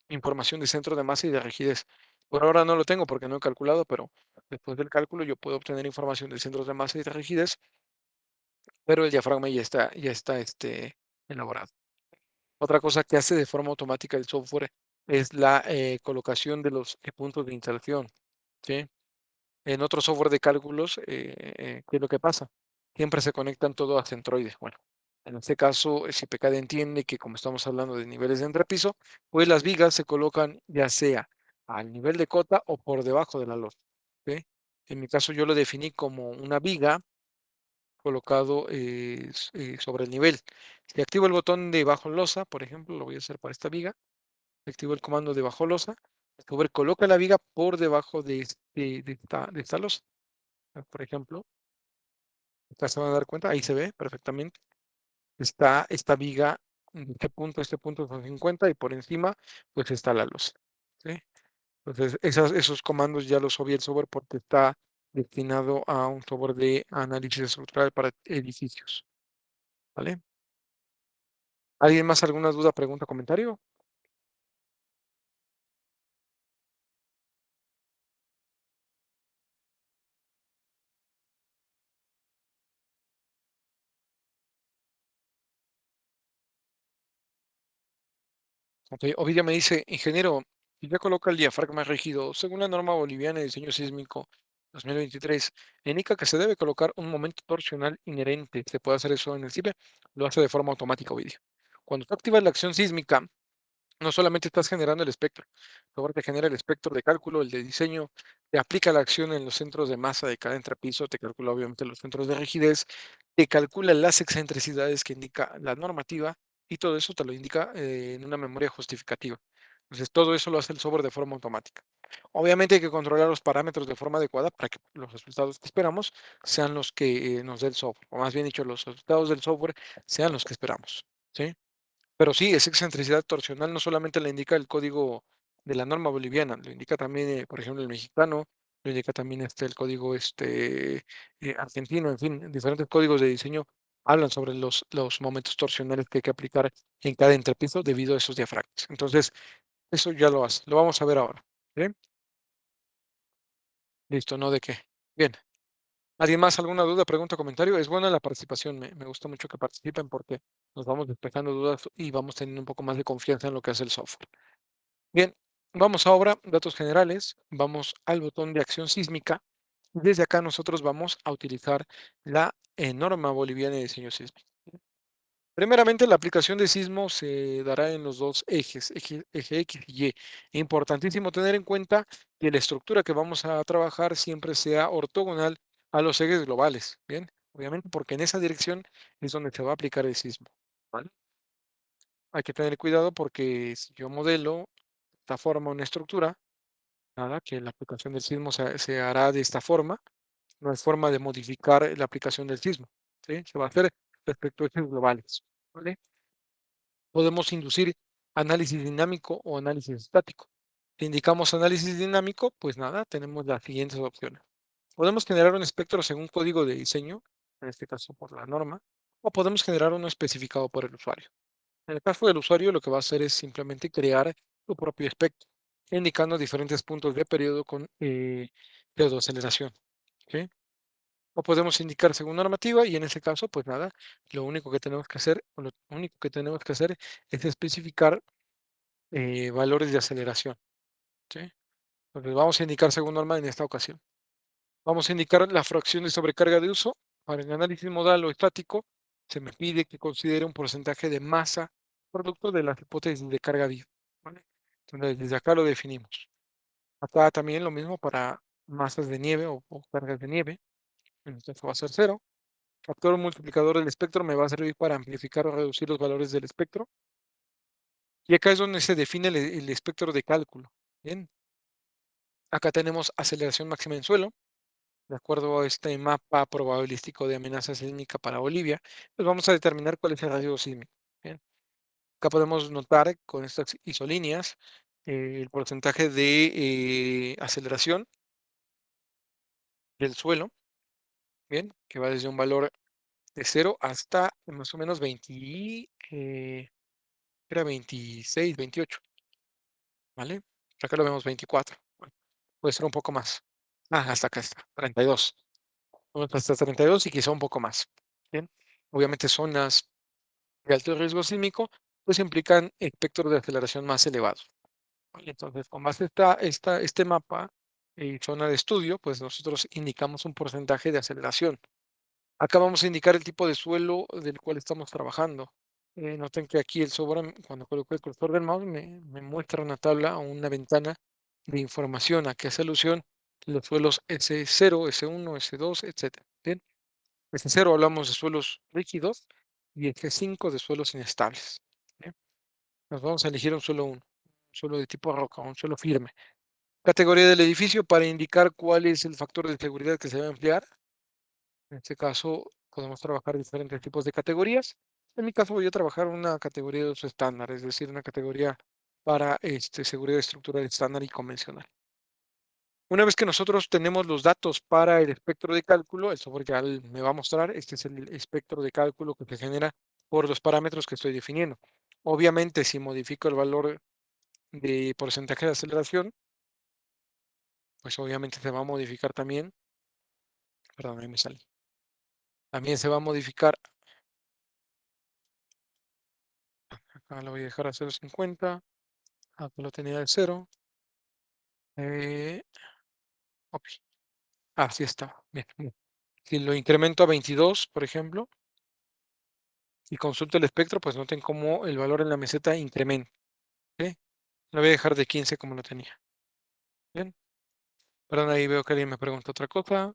información de centro de masa y de rigidez. Por ahora no lo tengo porque no he calculado, pero después del cálculo yo puedo obtener información de centros de masa y de rigidez, pero el diafragma ya está elaborado. Otra cosa que hace de forma automática el software es la colocación de los puntos de instalación, ¿sí? En otro software de cálculos, ¿qué es lo que pasa? Siempre se conectan todo a centroides. Bueno, en este caso, si CPCAD entiende que como estamos hablando de niveles de entrepiso, pues las vigas se colocan ya sea al nivel de cota o por debajo de la losa. ¿Ok? En mi caso, yo lo definí como una viga colocado sobre el nivel. Si activo el botón de bajo losa, por ejemplo, lo voy a hacer para esta viga, activo el comando de bajo losa, el software coloca la viga por debajo de esta losa. Por ejemplo, acá se van a dar cuenta, ahí se ve perfectamente. Está esta viga, este punto son 50 y por encima, pues está la luz. ¿Sí? Entonces, esos comandos ya los obvia el software porque está destinado a un software de análisis estructural para edificios. ¿Vale? ¿Alguien más alguna duda, pregunta, comentario? Ok, Ovidio me dice, ingeniero, si ya coloca el diafragma rígido, según la norma boliviana de diseño sísmico 2023, indica que se debe colocar un momento torsional inherente. ¿Se puede hacer eso en el CIBE? Lo hace de forma automática, Ovidio. Cuando tú activas la acción sísmica, no solamente estás generando el espectro, luego te genera el espectro de cálculo, el de diseño, te aplica la acción en los centros de masa de cada entrepiso, te calcula obviamente los centros de rigidez, te calcula las excentricidades que indica la normativa y todo eso te lo indica en una memoria justificativa. Entonces, todo eso lo hace el software de forma automática. Obviamente hay que controlar los parámetros de forma adecuada para que los resultados que esperamos sean los que nos dé el software, o más bien dicho, los resultados del software sean los que esperamos. ¿Sí? Pero sí, esa excentricidad torsional no solamente la indica el código de la norma boliviana, lo indica también, por ejemplo, el mexicano, lo indica también el código argentino, en fin, diferentes códigos de diseño hablan sobre los momentos torsionales que hay que aplicar en cada entrepiso debido a esos diafragmas. Entonces, eso ya lo hace. Lo vamos a ver ahora. ¿Bien? Listo, ¿no de qué? Bien. ¿Alguien más? ¿Alguna duda, pregunta, comentario? Es buena la participación. Me gusta mucho que participen porque nos vamos despejando dudas y vamos teniendo un poco más de confianza en lo que hace el software. Bien, vamos ahora, datos generales, vamos al botón de acción sísmica. Desde acá nosotros vamos a utilizar la norma boliviana de diseño sísmico. Primeramente, la aplicación de sismo se dará en los dos ejes, eje X y Y. Importantísimo tener en cuenta que la estructura que vamos a trabajar siempre sea ortogonal a los ejes globales, ¿bien? Obviamente porque en esa dirección es donde se va a aplicar el sismo, ¿vale? Hay que tener cuidado porque si yo modelo de esta forma una estructura, nada, que la aplicación del sismo se hará de esta forma, no es forma de modificar la aplicación del sismo, ¿sí? Se va a hacer respecto a ejes globales, ¿vale? Podemos inducir análisis dinámico o análisis estático. Si indicamos análisis dinámico, pues nada, tenemos las siguientes opciones. Podemos generar un espectro según código de diseño, en este caso por la norma, o podemos generar uno especificado por el usuario. En el caso del usuario, lo que va a hacer es simplemente crear su propio espectro, indicando diferentes puntos de periodo con pseudoaceleración. ¿Ok? O podemos indicar según normativa y en ese caso, pues nada, lo único que tenemos que hacer, o lo único que tenemos que hacer es especificar valores de aceleración. ¿Sí? Entonces vamos a indicar según norma en esta ocasión. Vamos a indicar la fracción de sobrecarga de uso. Para el análisis modal o estático, se me pide que considere un porcentaje de masa producto de las hipótesis de carga viva, ¿vale? Entonces, desde acá lo definimos. Acá también lo mismo para masas de nieve o cargas de nieve. En este caso va a ser cero. Factor multiplicador del espectro me va a servir para amplificar o reducir los valores del espectro. Y acá es donde se define el espectro de cálculo. Bien, acá tenemos aceleración máxima en suelo. De acuerdo a este mapa probabilístico de amenaza sísmica para Bolivia, pues vamos a determinar cuál es el riesgo sísmico. Bien, acá podemos notar con estas isolíneas el porcentaje de aceleración del suelo, bien, que va desde un valor de 0 hasta más o menos 20, era 26, 28, ¿vale? Acá lo vemos 24, bueno, puede ser un poco más. Hasta acá está, 32. Vamos hasta 32 y quizá un poco más. Bien, obviamente zonas de alto riesgo sísmico, pues implican espectros de aceleración más elevados, ¿vale? Entonces, con base este mapa y zona de estudio, pues nosotros indicamos un porcentaje de aceleración. Acá vamos a indicar el tipo de suelo del cual estamos trabajando. Noten que aquí el software, cuando coloco el cursor del mouse, me muestra una tabla o una ventana de información a que hace alusión los suelos S0, S1, S2, etcétera. Bien, S0 hablamos de suelos rígidos y S5 de suelos inestables. Bien, nos vamos a elegir un suelo 1, un suelo de tipo roca, un suelo firme. Categoría del edificio para indicar cuál es el factor de seguridad que se va a emplear. En este caso, podemos trabajar diferentes tipos de categorías. En mi caso, voy a trabajar una categoría de uso estándar, es decir, una categoría para seguridad estructural estándar y convencional. Una vez que nosotros tenemos los datos para el espectro de cálculo, el software ya me va a mostrar, este es el espectro de cálculo que se genera por los parámetros que estoy definiendo. Obviamente, si modifico el valor de porcentaje de aceleración, pues obviamente se va a modificar también, perdón, ahí me sale. También se va a modificar, acá lo voy a dejar a 0.50. Acá lo tenía de 0. Ok, así está. Bien, bien. Si lo incremento a 22, por ejemplo, y consulto el espectro, pues noten cómo el valor en la meseta incrementa. ¿Ok? Lo voy a dejar de 15 como lo tenía. Bien. Perdón, ahí veo que alguien me pregunta otra cosa.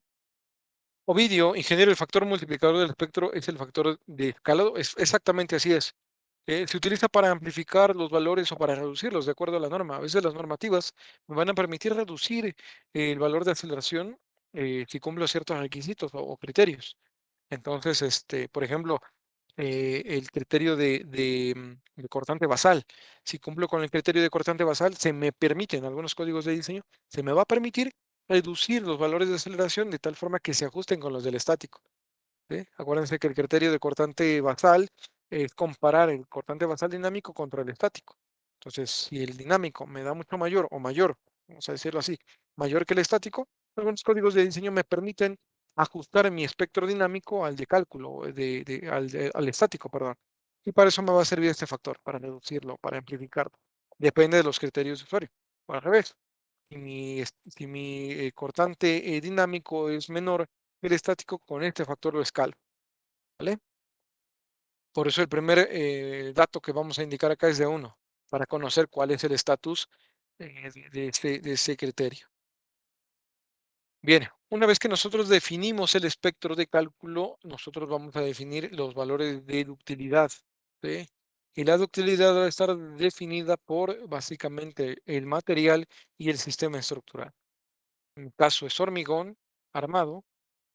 Ovidio, ingeniero, el factor multiplicador del espectro es el factor de escalado. Exactamente así es. Se utiliza para amplificar los valores o para reducirlos de acuerdo a la norma. A veces las normativas me van a permitir reducir el valor de aceleración si cumplo ciertos requisitos o criterios. Entonces, por ejemplo, el criterio de cortante basal. Si cumplo con el criterio de cortante basal, se me permite en algunos códigos de diseño, se me va a permitir reducir los valores de aceleración de tal forma que se ajusten con los del estático. ¿Sí? Acuérdense que el criterio de cortante basal es comparar el cortante basal dinámico contra el estático. Entonces, si el dinámico me da mucho mayor o mayor, vamos a decirlo así, mayor que el estático, algunos códigos de diseño me permiten ajustar mi espectro dinámico al de cálculo, al estático, perdón. Y para eso me va a servir este factor, para reducirlo, para amplificarlo. Depende de los criterios de usuario. O al revés, si mi cortante dinámico es menor el estático, con este factor lo escalo, ¿vale? Por eso el primer dato que vamos a indicar acá es de 1, para conocer cuál es el estatus de ese criterio. Bien, una vez que nosotros definimos el espectro de cálculo, nosotros vamos a definir los valores de ductilidad, ¿sí? Y la ductilidad va a estar definida por básicamente el material y el sistema estructural. En mi caso es hormigón armado,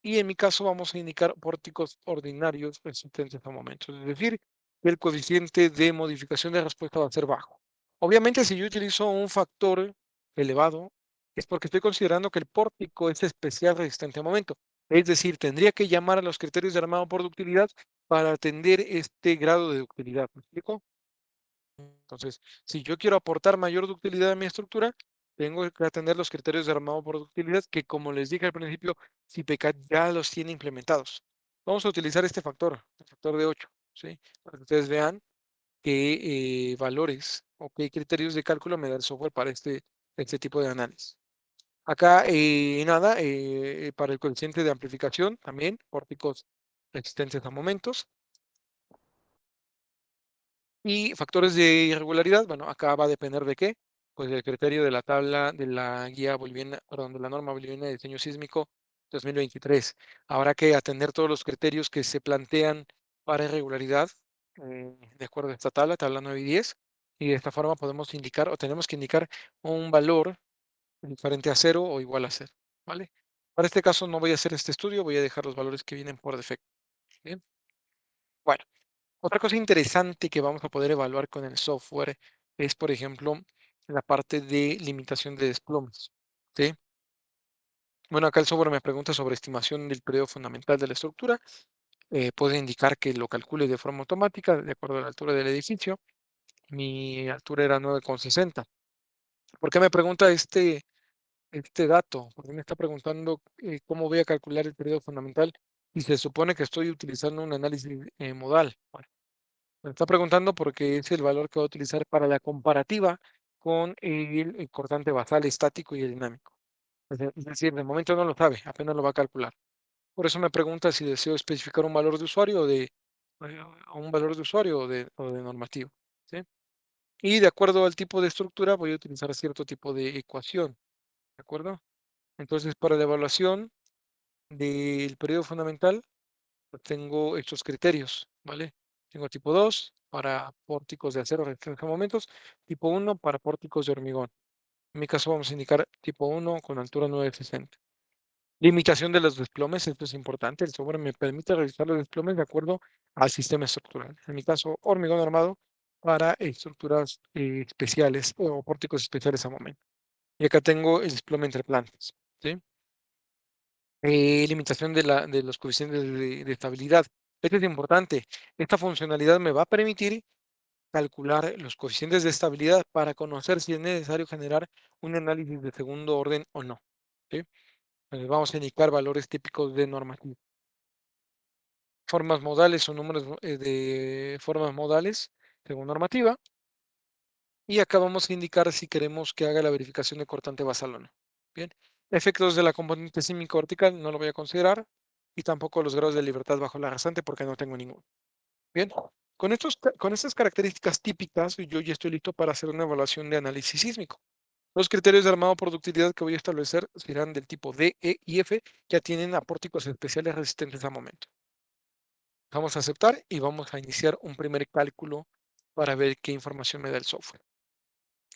y en mi caso vamos a indicar pórticos ordinarios resistentes a momentos, es decir, que el coeficiente de modificación de respuesta va a ser bajo. Obviamente, si yo utilizo un factor elevado, es porque estoy considerando que el pórtico es especial resistente a momento. Es decir, tendría que llamar a los criterios de armado por ductilidad para atender este grado de ductilidad. ¿Me explico? Entonces, si yo quiero aportar mayor ductilidad a mi estructura, tengo que atender los criterios de armado por ductilidad que, como les dije al principio, CIPECAT ya los tiene implementados. Vamos a utilizar este factor, el factor de 8, ¿sí? Para que ustedes vean qué valores o qué criterios de cálculo me da el software para este tipo de análisis. Acá, nada, para el coeficiente de amplificación también, pórticos resistentes a momentos. Y factores de irregularidad, bueno, acá va a depender de qué, pues del criterio de la tabla de la guía boliviana, perdón, de la norma boliviana de diseño sísmico 2023. Habrá que atender todos los criterios que se plantean para irregularidad, de acuerdo a esta tabla, tabla 9 y 10, y de esta forma podemos indicar o tenemos que indicar un valor diferente a cero o igual a cero, ¿vale? Para este caso no voy a hacer este estudio, voy a dejar los valores que vienen por defecto. Bien. Bueno, otra cosa interesante que vamos a poder evaluar con el software es, por ejemplo, la parte de limitación de desplomes, ¿sí? Bueno, acá el software me pregunta sobre estimación del periodo fundamental de la estructura. Puede indicar que lo calcule de forma automática de acuerdo a la altura del edificio. Mi altura era 9,60. ¿Por qué me pregunta este dato? Porque me está preguntando cómo voy a calcular el periodo fundamental y se supone que estoy utilizando un análisis modal. Bueno, me está preguntando porque es el valor que voy a utilizar para la comparativa con el cortante basal estático y el dinámico. Es decir, de momento no lo sabe, apenas lo va a calcular. Por eso me pregunta si deseo especificar un valor de usuario o un valor de usuario o de normativo, ¿sí? Y de acuerdo al tipo de estructura voy a utilizar cierto tipo de ecuación, ¿de acuerdo? Entonces, para la evaluación del periodo fundamental, pues, tengo estos criterios, ¿vale? Tengo tipo 2 para pórticos de acero resistente a momentos, tipo 1 para pórticos de hormigón. En mi caso vamos a indicar tipo 1 con altura 960. Limitación de los desplomes, esto es importante. El software me permite realizar los desplomes de acuerdo al sistema estructural. En mi caso, hormigón armado para estructuras especiales o pórticos especiales a momento. Y acá tengo el desplome entre plantas, ¿sí? Limitación de los coeficientes de estabilidad. Esto es importante. Esta funcionalidad me va a permitir calcular los coeficientes de estabilidad para conocer si es necesario generar un análisis de segundo orden o no, ¿sí? Entonces vamos a indicar valores típicos de normativa. Formas modales o números de formas modales según normativa. Y acá vamos a indicar si queremos que haga la verificación de cortante basal o no. Bien. Efectos de la componente sísmica vertical no lo voy a considerar. Y tampoco los grados de libertad bajo la rasante porque no tengo ninguno. Bien. Con estas características típicas, yo ya estoy listo para hacer una evaluación de análisis sísmico. Los criterios de armado productividad que voy a establecer serán del tipo D, E y F, que atienden a pórticos especiales resistentes a momento. Vamos a aceptar y vamos a iniciar un primer cálculo para ver qué información me da el software.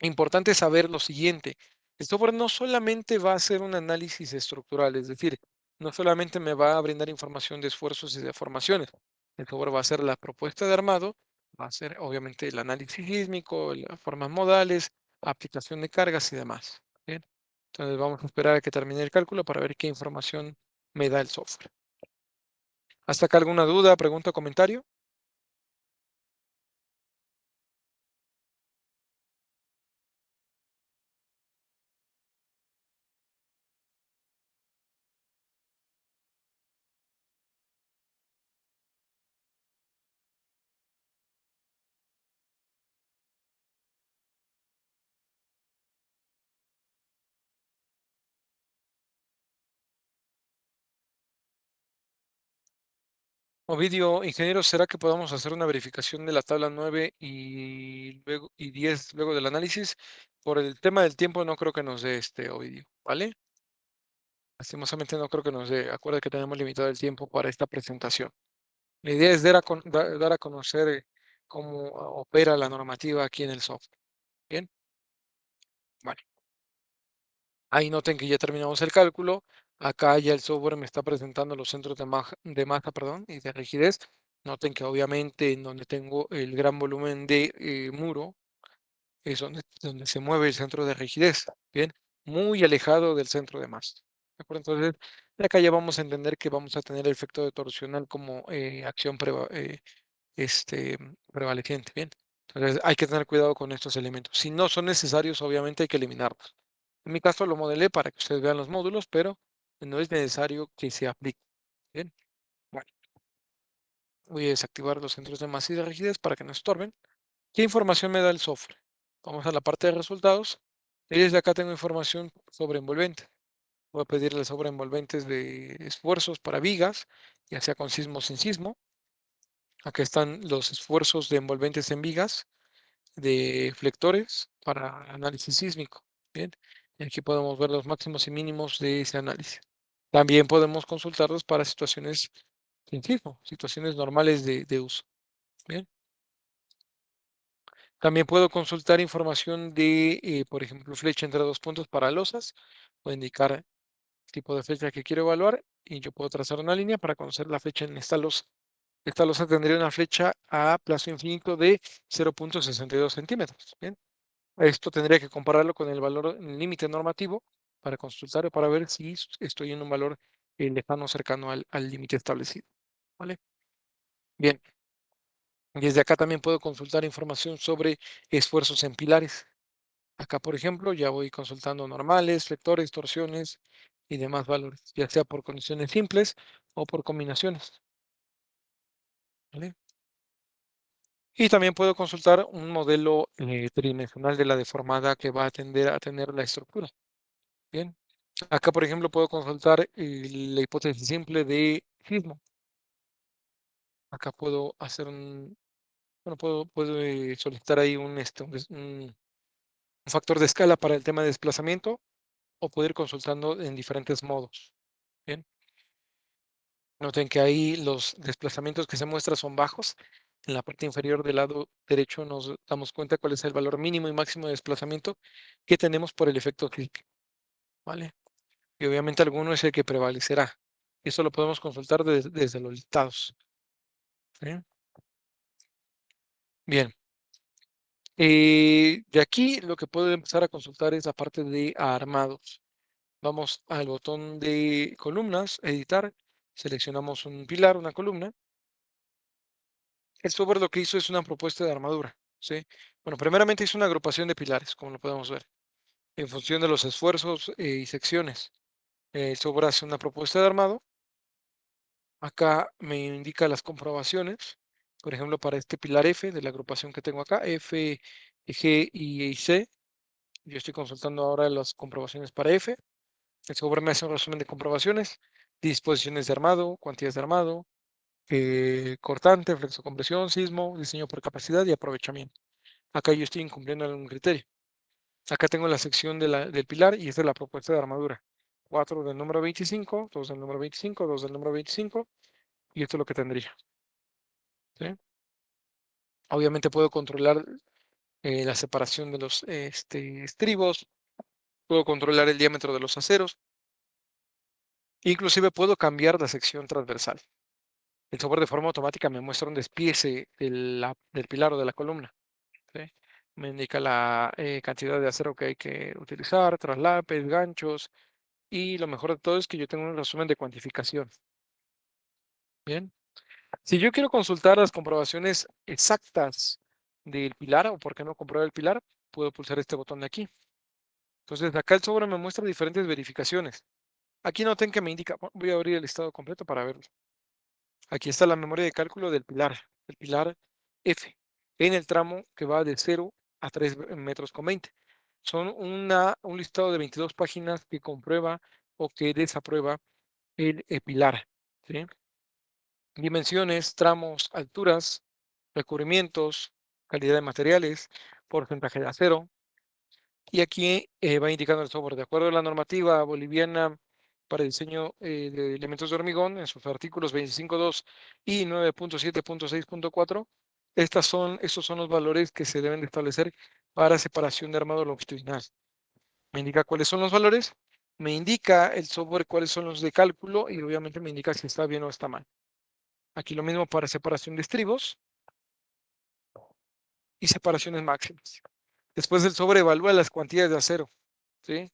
Importante saber lo siguiente, el software no solamente va a hacer un análisis estructural, es decir, no solamente me va a brindar información de esfuerzos y deformaciones, el software va a hacer la propuesta de armado, va a hacer obviamente el análisis sísmico, las formas modales, aplicación de cargas y demás. Bien, entonces vamos a esperar a que termine el cálculo para ver qué información me da el software. ¿Hasta acá alguna duda, pregunta o comentario? Ovidio, ingeniero, ¿será que podamos hacer una verificación de la tabla 9 y luego y 10 luego del análisis? Por el tema del tiempo no creo que nos dé Ovidio, ¿vale? Lastimosamente no creo que nos dé. Acuerda que tenemos limitado el tiempo para esta presentación. La idea es dar a conocer cómo opera la normativa aquí en el software. Bien, bueno, ahí noten que ya terminamos el cálculo. Acá ya el software me está presentando los centros de masa, perdón, y de rigidez. Noten que obviamente en donde tengo el gran volumen de muro es donde se mueve el centro de rigidez, ¿bien? Muy alejado del centro de masa. ¿De acuerdo? Entonces, de acá ya vamos a entender que vamos a tener el efecto de torsional como acción prevaleciente, ¿bien? Entonces, hay que tener cuidado con estos elementos. Si no son necesarios, obviamente hay que eliminarlos. En mi caso lo modelé para que ustedes vean los módulos, pero no es necesario que se aplique, ¿bien? Bueno, voy a desactivar los centros de masa y de rigidez para que no estorben. ¿Qué información me da el software? Vamos a la parte de resultados. Y desde acá tengo información sobre envolventes. Voy a pedirle sobre envolventes de esfuerzos para vigas, ya sea con sismo o sin sismo. Acá están los esfuerzos de envolventes en vigas, de flectores para análisis sísmico. Bien, y aquí podemos ver los máximos y mínimos de ese análisis. También podemos consultarlos para situaciones sin sismo, situaciones normales de uso. Bien. También puedo consultar información de, por ejemplo, flecha entre dos puntos para losas. Puedo indicar el tipo de flecha que quiero evaluar y yo puedo trazar una línea para conocer la flecha en esta losa. Esta losa tendría una flecha a plazo infinito de 0.62 centímetros. Bien. Esto tendría que compararlo con el valor el límite normativo para consultar o para ver si estoy en un valor lejano cercano al límite establecido. ¿Vale? Bien. Desde acá también puedo consultar información sobre esfuerzos en pilares. Acá, por ejemplo, ya voy consultando normales, flectores, torsiones y demás valores, ya sea por condiciones simples o por combinaciones. ¿Vale? Y también puedo consultar un modelo tridimensional de la deformada que va a tender a tener la estructura. Bien. Acá, por ejemplo, puedo consultar la hipótesis simple de sismo. Acá puedo hacer bueno, puedo solicitar ahí un factor de escala para el tema de desplazamiento o puedo ir consultando en diferentes modos. Bien. Noten que ahí los desplazamientos que se muestran son bajos. En la parte inferior del lado derecho nos damos cuenta cuál es el valor mínimo y máximo de desplazamiento que tenemos por el efecto clic. ¿Vale? Y obviamente alguno es el que prevalecerá. Eso lo podemos consultar desde los listados. ¿Sí? Bien. De aquí lo que puedo empezar a consultar es la parte de armados. Vamos al botón de columnas, editar, seleccionamos un pilar, una columna. El software lo que hizo es una propuesta de armadura, ¿sí? Bueno, primeramente hizo una agrupación de pilares, como lo podemos ver, en función de los esfuerzos y secciones. El software hace una propuesta de armado. Acá me indica las comprobaciones. Por ejemplo, para este pilar F de la agrupación que tengo acá, F, G y C. Yo estoy consultando ahora las comprobaciones para F. El software me hace un resumen de comprobaciones, disposiciones de armado, cuantías de armado, cortante, flexocompresión, sismo, diseño por capacidad y aprovechamiento. Acá yo estoy incumpliendo algún criterio. Acá tengo la sección del pilar y esta es la propuesta de armadura. 4 del número 25, 2 del número 25, 2 del número 25 y esto es lo que tendría. ¿Sí? Obviamente puedo controlar la separación de los estribos, puedo controlar el diámetro de los aceros, inclusive puedo cambiar la sección transversal. El software de forma automática me muestra un despiece del pilar o de la columna. ¿Sí? Me indica la cantidad de acero que hay que utilizar, traslapes, ganchos, y lo mejor de todo es que yo tengo un resumen de cuantificación. Bien. Si yo quiero consultar las comprobaciones exactas del pilar, o por qué no comprobar el pilar, puedo pulsar este botón de aquí. Entonces, acá el sobre me muestra diferentes verificaciones. Aquí noten que me indica, voy a abrir el listado completo para verlo. Aquí está la memoria de cálculo del el pilar F, en el tramo que va de 0 a 3 metros con 20. Son un listado de 22 páginas que comprueba o que desaprueba el pilar. ¿Sí? Dimensiones, tramos, alturas, recubrimientos, calidad de materiales, porcentaje de acero. Y aquí va indicando el software, de acuerdo a la normativa boliviana para diseño de elementos de hormigón, en sus artículos 25.2 y 9.7.6.4, estos son los valores que se deben de establecer para separación de armado longitudinal. Me indica cuáles son los valores, me indica el software cuáles son los de cálculo y obviamente me indica si está bien o está mal. Aquí lo mismo para separación de estribos y separaciones máximas. Después el sobre evalúa las cuantías de acero, ¿sí?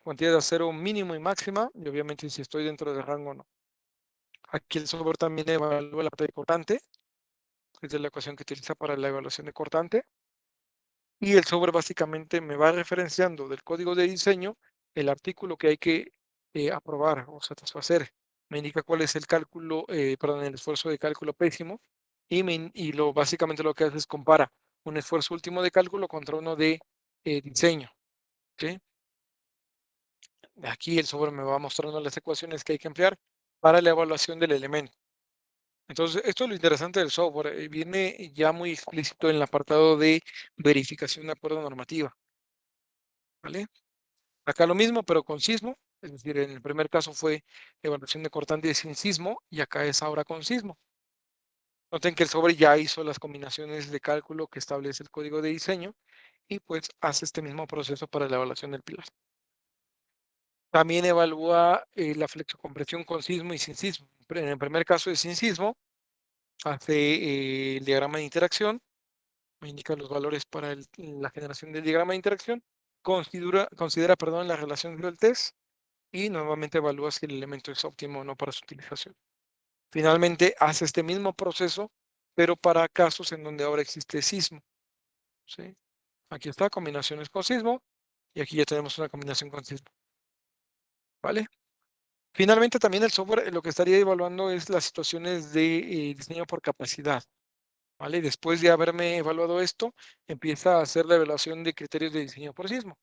Cuantía de acero mínimo y máxima, y obviamente si estoy dentro del rango o no. Aquí el software también evalúa la parte de cortante, es la ecuación que utiliza para la evaluación de cortante, y el software básicamente me va referenciando del código de diseño el artículo que hay que aprobar o satisfacer. Me indica cuál es el cálculo, perdón, el esfuerzo de cálculo pésimo, y básicamente lo que hace es compara un esfuerzo último de cálculo contra uno de diseño. ¿Sí? Aquí el software me va mostrando las ecuaciones que hay que emplear para la evaluación del elemento. Entonces, esto es lo interesante del software, viene ya muy explícito en el apartado de verificación de acuerdo a normativa, ¿vale? Acá lo mismo, pero con sismo, es decir, en el primer caso fue evaluación de cortante sin sismo y acá es ahora con sismo. Noten que el sobre ya hizo las combinaciones de cálculo que establece el código de diseño y pues hace este mismo proceso para la evaluación del pilar. También evalúa la flexocompresión con sismo y sin sismo. En el primer caso es sin sismo, hace el diagrama de interacción, me indica los valores para la generación del diagrama de interacción, considera perdón, la relación del test y nuevamente evalúa si el elemento es óptimo o no para su utilización. Finalmente hace este mismo proceso, pero para casos en donde ahora existe sismo, ¿sí? Aquí está, combinaciones con sismo, y aquí ya tenemos una combinación con sismo, ¿vale? Finalmente también el software lo que estaría evaluando es las situaciones de diseño por capacidad, ¿vale? Después de haberme evaluado esto, empieza a hacer la evaluación de criterios de diseño por sismo.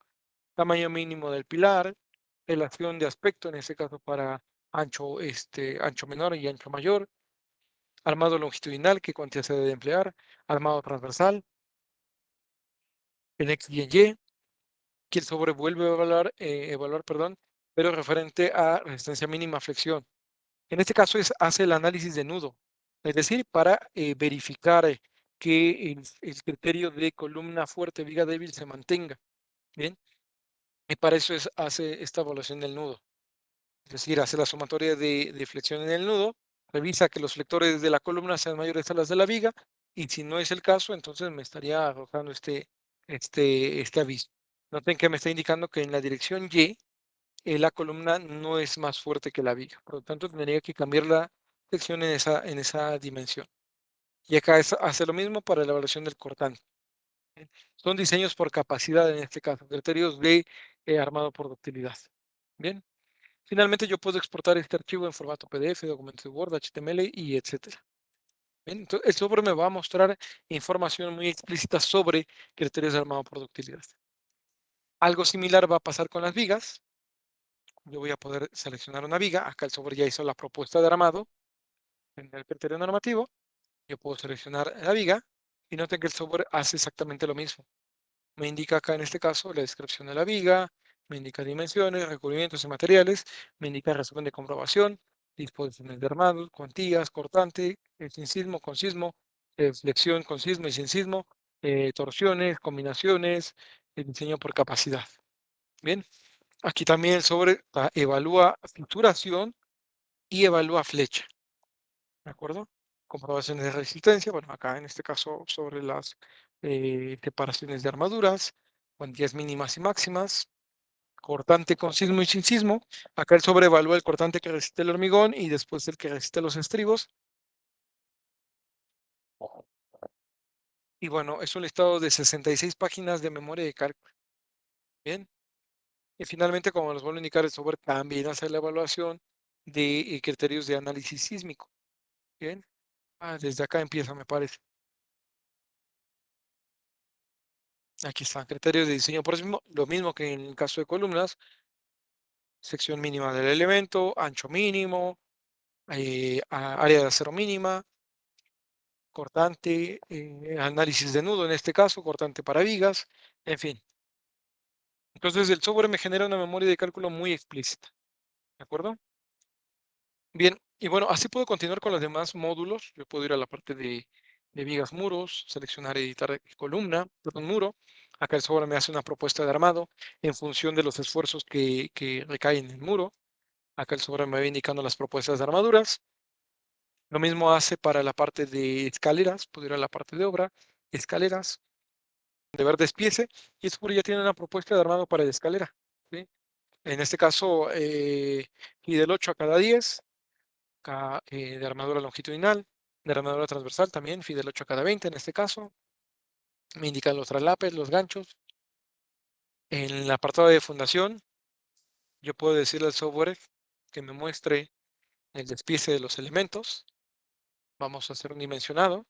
Tamaño mínimo del pilar, relación de aspecto, en este caso para ancho, ancho menor y ancho mayor, armado longitudinal, qué cuantía se debe emplear, armado transversal, en X y en Y, que el sobre vuelve a evaluar, perdón, pero referente a resistencia mínima a flexión. En este caso hace el análisis de nudo, es decir, para verificar que el criterio de columna fuerte, viga débil se mantenga, ¿bien? Y para eso hace esta evaluación del nudo. Es decir, hace la sumatoria de flexión en el nudo, revisa que los flectores de la columna sean mayores a las de la viga, y si no es el caso, entonces me estaría arrojando este aviso. Noten que me está indicando que en la dirección Y, la columna no es más fuerte que la viga, por lo tanto tendría que cambiar la flexión en esa dimensión. Y acá hace lo mismo para la evaluación del cortante. ¿Bien? Son diseños por capacidad en este caso, criterios de armado por ductilidad. Bien. Finalmente, yo puedo exportar este archivo en formato PDF, documentos de Word, HTML y etcétera. Bien, entonces, el software me va a mostrar información muy explícita sobre criterios de armado por ductilidad. Algo similar va a pasar con las vigas. Yo voy a poder seleccionar una viga. Acá el software ya hizo la propuesta de armado en el criterio normativo. Yo puedo seleccionar la viga y noten que el software hace exactamente lo mismo. Me indica acá en este caso la descripción de la viga, me indica dimensiones, recubrimientos y materiales, me indica resumen de comprobación, disposiciones de armados, cuantías, cortante, sin sismo, con sismo, flexión con sismo y sin sismo, torsiones, combinaciones, el diseño por capacidad. Bien, aquí también el sobre evalúa fituración y evalúa flecha, ¿de acuerdo? Comprobaciones de resistencia, bueno, acá en este caso sobre las separaciones de armaduras, cuantías mínimas y máximas, cortante con sismo y sin sismo. Acá el sobre evalúa el cortante que resiste el hormigón y después el que resiste los estribos. Y bueno, es un listado de 66 páginas de memoria de cálculo. Bien. Y finalmente, como nos vuelve a indicar el software, también hace la evaluación de criterios de análisis sísmico. Bien. Desde acá empieza, me parece. Aquí están criterios de diseño por sismo, lo mismo que en el caso de columnas, sección mínima del elemento, ancho mínimo, área de acero mínima, cortante, análisis de nudo en este caso, cortante para vigas, en fin. Entonces el software me genera una memoria de cálculo muy explícita, ¿de acuerdo? Bien, y bueno, así puedo continuar con los demás módulos. Yo puedo ir a la parte de vigas muros, seleccionar editar columna, perdón, muro. Acá el software me hace una propuesta de armado en función de los esfuerzos que recaen en el muro. Acá el software me va indicando las propuestas de armaduras. Lo mismo hace para la parte de escaleras, puedo ir a la parte de obra, escaleras, de ver despiece, y el software ya tiene una propuesta de armado para la escalera, ¿sí? En este caso, y del 8 a cada 10, de armadura longitudinal, de armadura transversal también, Fidel 8 a cada 20 en este caso. Me indican los traslapes, los ganchos. En el apartado de fundación, yo puedo decirle al software que me muestre el despiece de los elementos. Vamos a hacer un dimensionado.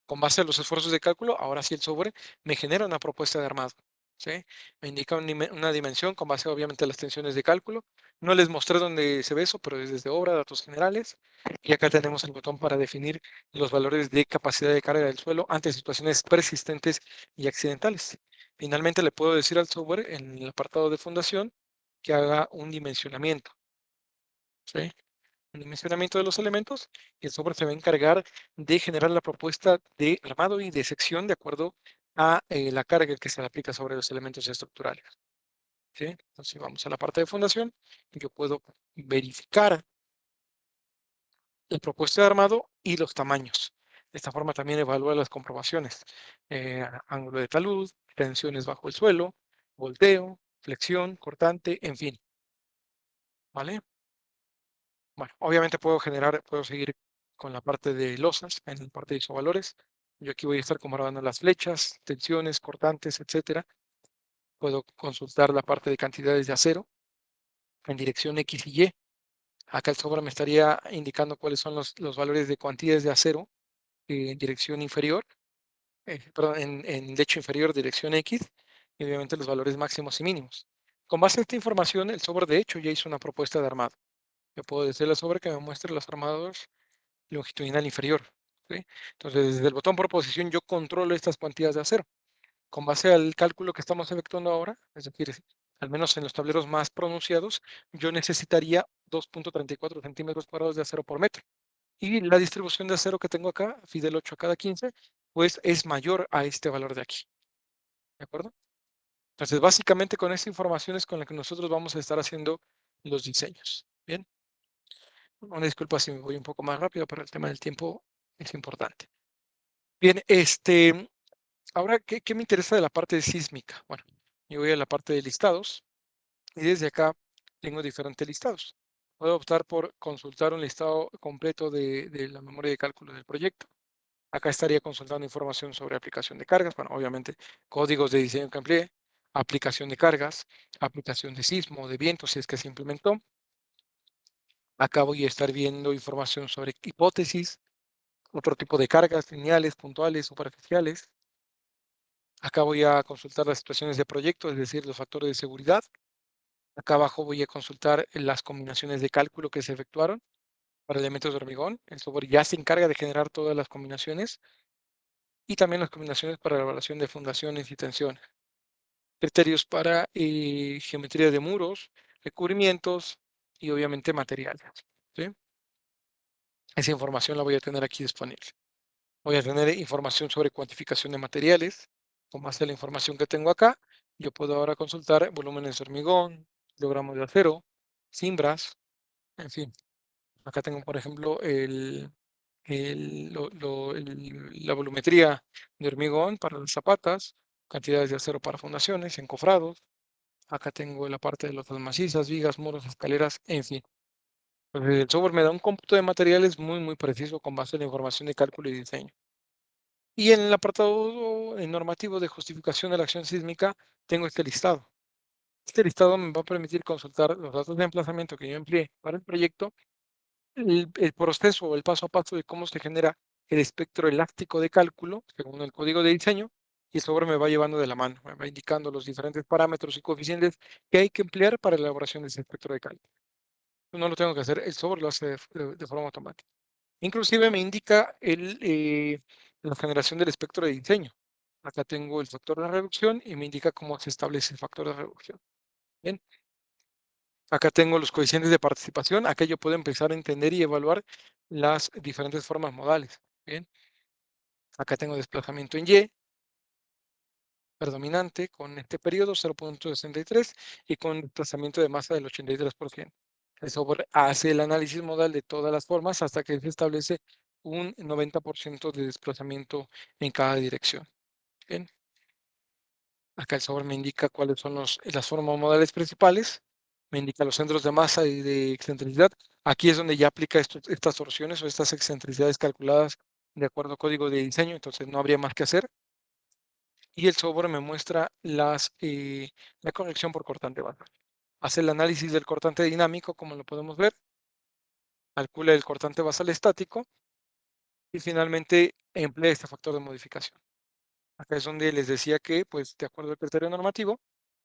Con base a los esfuerzos de cálculo, ahora sí el software me genera una propuesta de armado. ¿sí? Me indica una dimensión con base obviamente a las tensiones de cálculo. No les mostré dónde se ve eso, pero es desde obra, datos generales. Y acá tenemos el botón para definir los valores de capacidad de carga del suelo ante situaciones persistentes y accidentales. Finalmente le puedo decir al software en el apartado de fundación que haga un dimensionamiento, ¿sí? Un dimensionamiento de los elementos y el software se va a encargar de generar la propuesta de armado y de sección de acuerdo a la carga que se le aplica sobre los elementos estructurales. ¿Sí? Entonces vamos a la parte de fundación y yo puedo verificar la propuesta de armado y los tamaños. De esta forma también evalúa las comprobaciones. Ángulo de talud, tensiones bajo el suelo, volteo, flexión, cortante, en fin. ¿Vale? Bueno, obviamente puedo seguir con la parte de losas, en la parte de isovalores. Yo aquí voy a estar comprobando las flechas, tensiones, cortantes, etcétera. Puedo consultar la parte de cantidades de acero en dirección X y Y. Acá el software me estaría indicando cuáles son los valores de cuantías de acero en dirección inferior, perdón, en lecho inferior, dirección X, y obviamente los valores máximos y mínimos. Con base a esta información, el software de hecho ya hizo una propuesta de armado. Yo puedo decirle al software que me muestre los armados longitudinal inferior. ¿Sí? Entonces, desde el botón por posición yo controlo estas cuantías de acero. Con base al cálculo que estamos efectuando ahora, es decir, al menos en los tableros más pronunciados, yo necesitaría 2.34 centímetros cuadrados de acero por metro. Y la distribución de acero que tengo acá, Fidel 8 a cada 15, pues es mayor a este valor de aquí. ¿De acuerdo? Entonces, básicamente con esta información es con la que nosotros vamos a estar haciendo los diseños. Bien, una disculpa si me voy un poco más rápido, pero el tema del tiempo es importante. Bien, ahora, ¿qué me interesa de la parte de sísmica? Bueno, yo voy a la parte de listados y desde acá tengo diferentes listados. Puedo optar por consultar un listado completo de la memoria de cálculo del proyecto. Acá estaría consultando información sobre aplicación de cargas, bueno, obviamente códigos de diseño que empleé, aplicación de cargas, aplicación de sismo, de viento, si es que se implementó. Acá voy a estar viendo información sobre hipótesis, otro tipo de cargas, lineales, puntuales, superficiales. Acá voy a consultar las situaciones de proyecto, es decir, los factores de seguridad. Acá abajo voy a consultar las combinaciones de cálculo que se efectuaron para elementos de hormigón. El software ya se encarga de generar todas las combinaciones y también las combinaciones para la evaluación de fundaciones y tensiones. Criterios para geometría de muros, recubrimientos y obviamente materiales. ¿Sí? Esa información la voy a tener aquí disponible. Voy a tener información sobre cuantificación de materiales. Con base a la información que tengo acá, yo puedo ahora consultar volúmenes de hormigón, kilogramos de acero, cimbras, en fin. Acá tengo, por ejemplo, la volumetría de hormigón para las zapatas, cantidades de acero para fundaciones, encofrados. Acá tengo la parte de las macizas, vigas, muros, escaleras, en fin. Entonces, el software me da un cómputo de materiales muy preciso con base en la información de cálculo y diseño. Y en el apartado normativo de justificación de la acción sísmica, tengo este listado. Este listado me va a permitir consultar los datos de emplazamiento que yo empleé para el proyecto, el proceso o el paso a paso de cómo se genera el espectro elástico de cálculo, según el código de diseño, y el software me va llevando de la mano, me va indicando los diferentes parámetros y coeficientes que hay que emplear para la elaboración de ese espectro de cálculo. No lo tengo que hacer, el software lo hace de forma automática. Inclusive me indica la generación del espectro de diseño. Acá tengo el factor de reducción y me indica cómo se establece el factor de reducción. Bien, acá tengo los coeficientes de participación. Acá yo puedo empezar a entender y evaluar las diferentes formas modales. Bien, acá tengo desplazamiento en Y, predominante con este periodo 0.63 y con desplazamiento de masa del 83%. El software hace el análisis modal de todas las formas hasta que se establece un 90% de desplazamiento en cada dirección. Bien, acá el software me indica cuáles son las formas modales principales, me indica los centros de masa y de excentricidad. Aquí es donde ya aplica estas torsiones o estas excentricidades calculadas de acuerdo a código de diseño, entonces no habría más que hacer. Y el software me muestra la corrección por cortante basal. Hace el análisis del cortante dinámico, como lo podemos ver, calcula el cortante basal estático y finalmente emplea este factor de modificación. Acá es donde les decía que, pues, de acuerdo al criterio normativo,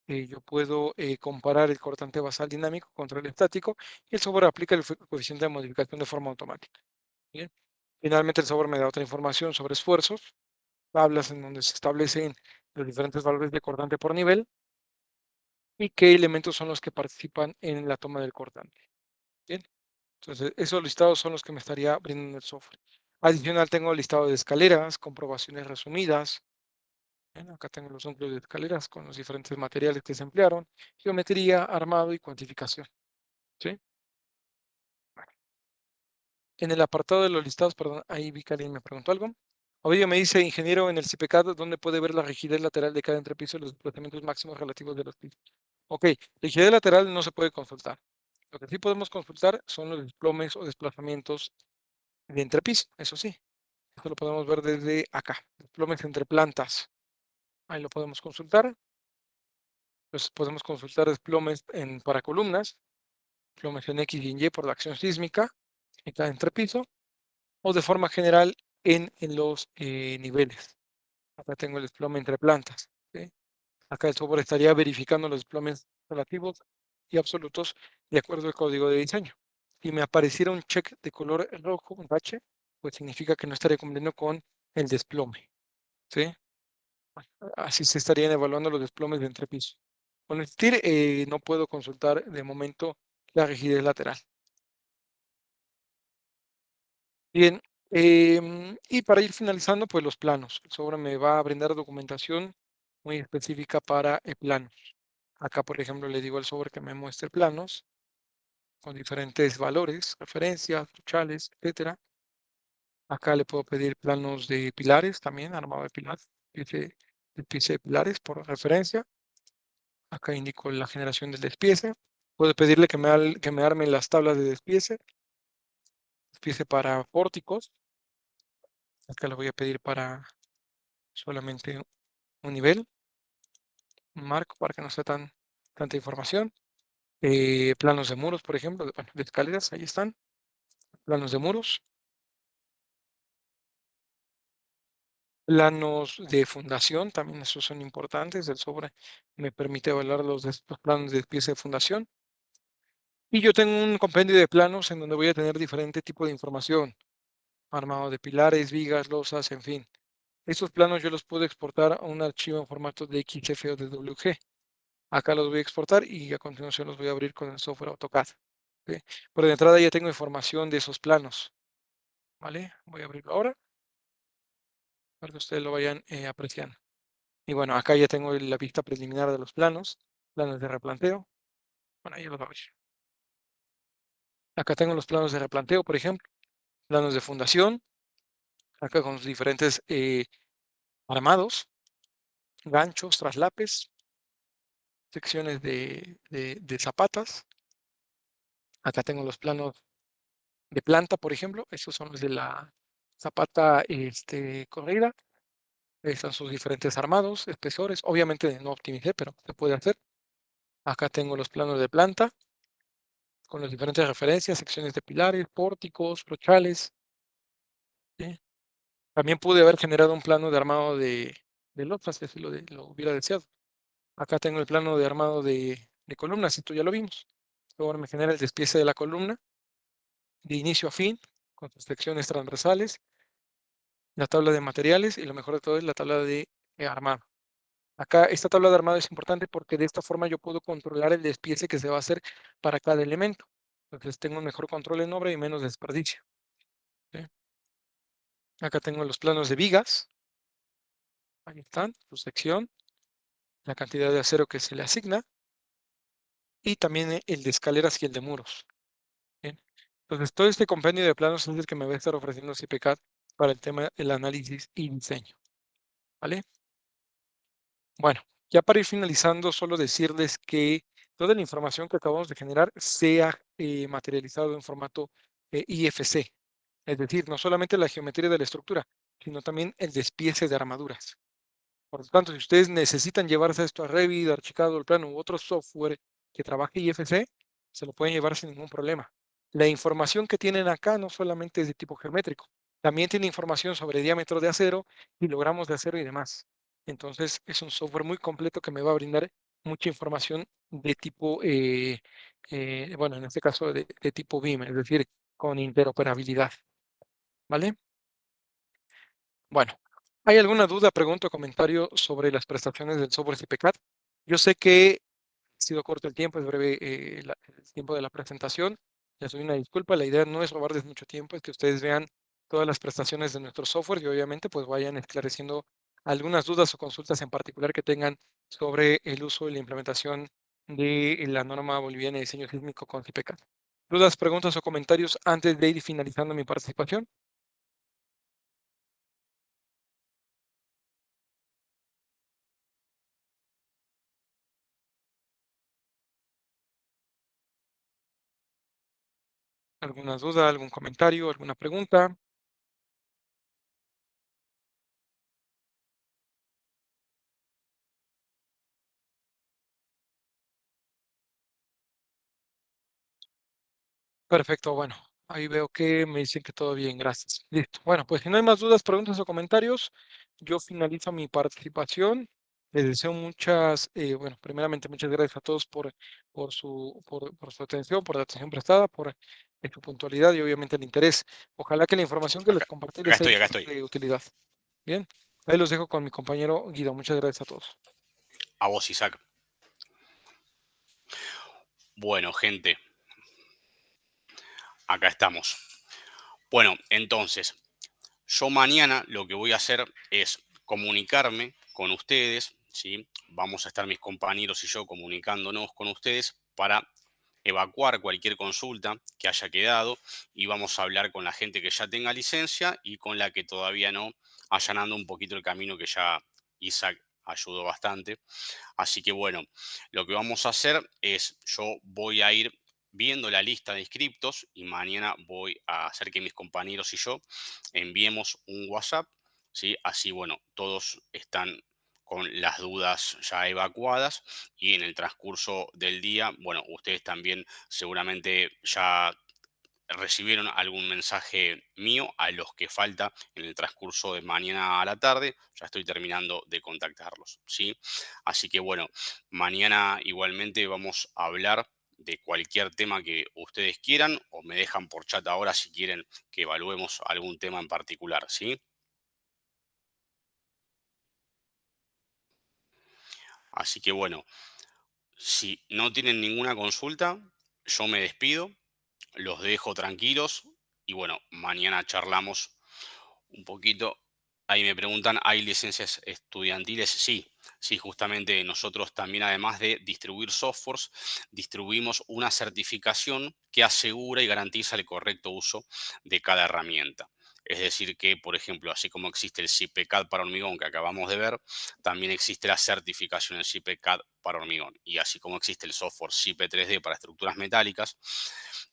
yo puedo comparar el cortante basal dinámico contra el estático y el software aplica el coeficiente de modificación de forma automática. Bien. Finalmente, el software me da otra información sobre esfuerzos, tablas en donde se establecen los diferentes valores de cortante por nivel y qué elementos son los que participan en la toma del cortante. Bien. Entonces, esos listados son los que me estaría brindando el software. Adicional, tengo el listado de escaleras, comprobaciones resumidas. Bien, acá tengo los núcleos de escaleras con los diferentes materiales que se emplearon, geometría, armado y cuantificación. ¿Sí? En el apartado de los listados, perdón, ahí vi que alguien me preguntó algo. Ovidio me dice, ingeniero, en el CIPECAD, ¿dónde puede ver la rigidez lateral de cada entrepiso y los desplazamientos máximos relativos de los pisos? Ok, rigidez lateral no se puede consultar. Lo que sí podemos consultar son los desplomes o desplazamientos de entrepiso, eso sí. Esto lo podemos ver desde acá, desplomes entre plantas. Ahí lo podemos consultar. Pues podemos consultar desplomes para columnas, desplomes en X y en Y por la acción sísmica en cada entrepiso, o de forma general en los niveles. Acá tengo el desplome entre plantas. ¿Sí? Acá el software estaría verificando los desplomes relativos y absolutos de acuerdo al código de diseño. Si me apareciera un check de color rojo, un H, pues significa que no estaría cumpliendo con el desplome. ¿Sí? Así se estarían evaluando los desplomes de entrepiso. Con el STIR no puedo consultar de momento la rigidez lateral. Bien, y para ir finalizando, pues los planos. El software me va a brindar documentación muy específica para planos. Acá, por ejemplo, le digo al software que me muestre planos con diferentes valores, referencias, chales, etcétera. Acá le puedo pedir planos de pilares también, armado de pilares, piece de pilares por referencia. Acá indico la generación del despiece. Puedo pedirle que me arme las tablas de despiece para pórticos. Acá lo voy a pedir para solamente un nivel, un marco para que no sea tanta información. Planos de muros, por ejemplo, bueno, de escaleras, ahí están. Planos de muros. Planos de fundación, también esos son importantes. El sobre me permite evaluar estos planos de despiece de fundación. Y yo tengo un compendio de planos en donde voy a tener diferente tipo de información, armado de pilares, vigas, losas, en fin. Estos planos yo los puedo exportar a un archivo en formato de XF o de WG. Acá los voy a exportar y a continuación los voy a abrir con el software AutoCAD. ¿Ok? Pero de entrada ya tengo información de esos planos. ¿Vale? Voy a abrirlo ahora para que ustedes lo vayan apreciando. Y bueno, acá ya tengo la vista preliminar de los planos de replanteo. Bueno, ahí los voy a abrir. Acá tengo los planos de replanteo, por ejemplo, planos de fundación, acá con los diferentes armados, ganchos, traslapes, secciones de zapatas. Acá tengo los planos de planta, por ejemplo. Estos son los de la zapata corrida. Están sus diferentes armados, espesores. Obviamente no optimicé, pero se puede hacer. Acá tengo los planos de planta con las diferentes referencias, secciones de pilares, pórticos, brochales. ¿Sí? También pude haber generado un plano de armado de losas, si así lo hubiera deseado. Acá tengo el plano de armado de columnas, esto ya lo vimos. Ahora me genera el despiece de la columna de inicio a fin, con sus secciones transversales, la tabla de materiales y lo mejor de todo es la tabla de armado. Acá esta tabla de armado es importante porque de esta forma yo puedo controlar el despiece que se va a hacer para cada elemento. Entonces tengo un mejor control en obra y menos desperdicio. ¿Sí? Acá tengo los planos de vigas. Ahí están, su sección, la cantidad de acero que se le asigna y también el de escaleras y el de muros. Bien. Entonces todo este compendio de planos es el que me va a estar ofreciendo CPCAD para el tema del análisis y diseño. ¿Vale? Bueno, ya para ir finalizando, solo decirles que toda la información que acabamos de generar sea materializado en formato IFC, es decir, no solamente la geometría de la estructura, sino también el despiece de armaduras. Por lo tanto, si ustedes necesitan llevarse esto a Revit, Archicad, el plano u otro software que trabaje IFC, se lo pueden llevar sin ningún problema. La información que tienen acá no solamente es de tipo geométrico, también tiene información sobre diámetro de acero, kilogramos de acero y demás. Entonces, es un software muy completo que me va a brindar mucha información de tipo, bueno, en este caso de tipo BIM, es decir, con interoperabilidad, ¿vale? Bueno, ¿hay alguna duda, pregunta o comentario sobre las prestaciones del software CPCAD? Yo sé que ha sido corto el tiempo, es breve el tiempo de la presentación. Les doy una disculpa, la idea no es robarles mucho tiempo, es que ustedes vean todas las prestaciones de nuestro software y obviamente pues vayan esclareciendo algunas dudas o consultas en particular que tengan sobre el uso y la implementación de la norma boliviana de diseño sísmico con CPCAD. ¿Dudas, preguntas o comentarios antes de ir finalizando mi participación? ¿Alguna duda, algún comentario, alguna pregunta? Perfecto, bueno, ahí veo que me dicen que todo bien, gracias. Listo. Bueno, pues si no hay más dudas, preguntas o comentarios, yo finalizo mi participación. Les deseo muchas, bueno, primeramente muchas gracias a todos por su atención, por la atención prestada, por su puntualidad y obviamente el interés. Ojalá que la información que les Acá, compartí acá les haya estoy, acá sido estoy. de utilidad. Bien, ahí los dejo con mi compañero Guido. Muchas gracias a todos. A vos, Isaac. Bueno, gente, acá estamos. Bueno, entonces, yo mañana lo que voy a hacer es comunicarme con ustedes, ¿sí? Vamos a estar mis compañeros y yo comunicándonos con ustedes para evacuar cualquier consulta que haya quedado y vamos a hablar con la gente que ya tenga licencia y con la que todavía no, allanando un poquito el camino que ya Isaac ayudó bastante. Así que bueno, lo que vamos a hacer es, yo voy a ir viendo la lista de inscriptos y mañana voy a hacer que mis compañeros y yo enviemos un WhatsApp, ¿sí? Así, bueno, todos están con las dudas ya evacuadas y en el transcurso del día, bueno, ustedes también seguramente ya recibieron algún mensaje mío a los que falta en el transcurso de mañana a la tarde. Ya estoy terminando de contactarlos, ¿sí? Así que bueno, mañana igualmente vamos a hablar de cualquier tema que ustedes quieran o me dejan por chat ahora si quieren que evaluemos algún tema en particular, ¿sí? Así que bueno, si no tienen ninguna consulta, yo me despido, los dejo tranquilos y bueno, mañana charlamos un poquito. Ahí me preguntan, ¿hay licencias estudiantiles? Sí, sí, justamente nosotros también, además de distribuir softwares, distribuimos una certificación que asegura y garantiza el correcto uso de cada herramienta. Es decir, que, por ejemplo, así como existe el CIPECAD para hormigón que acabamos de ver, también existe la certificación en CIPECAD para hormigón. Y así como existe el software CIPE 3D para estructuras metálicas,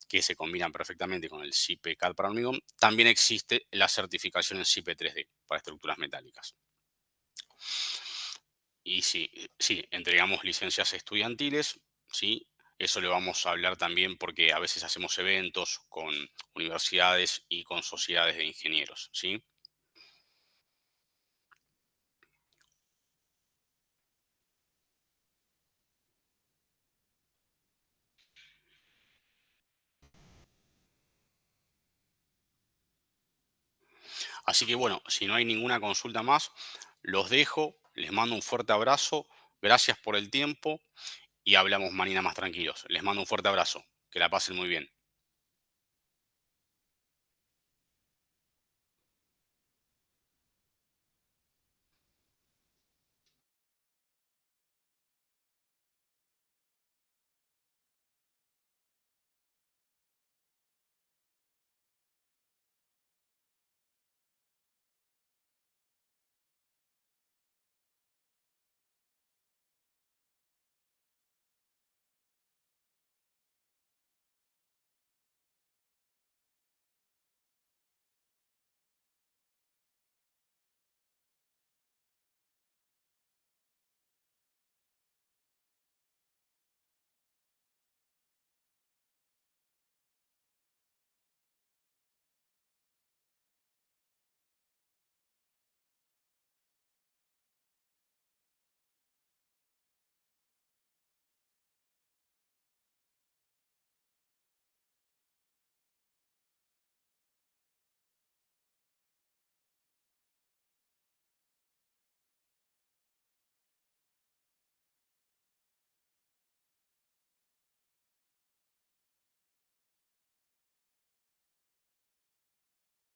que se combinan perfectamente con el CIPE-CAD para hormigón, también existe la certificación en CIPE 3D para estructuras metálicas. Y sí, sí, entregamos licencias estudiantiles, sí, eso le vamos a hablar también porque a veces hacemos eventos con universidades y con sociedades de ingenieros, ¿sí? Así que bueno, si no hay ninguna consulta más, los dejo, les mando un fuerte abrazo, gracias por el tiempo y hablamos mañana más tranquilos. Les mando un fuerte abrazo, que la pasen muy bien.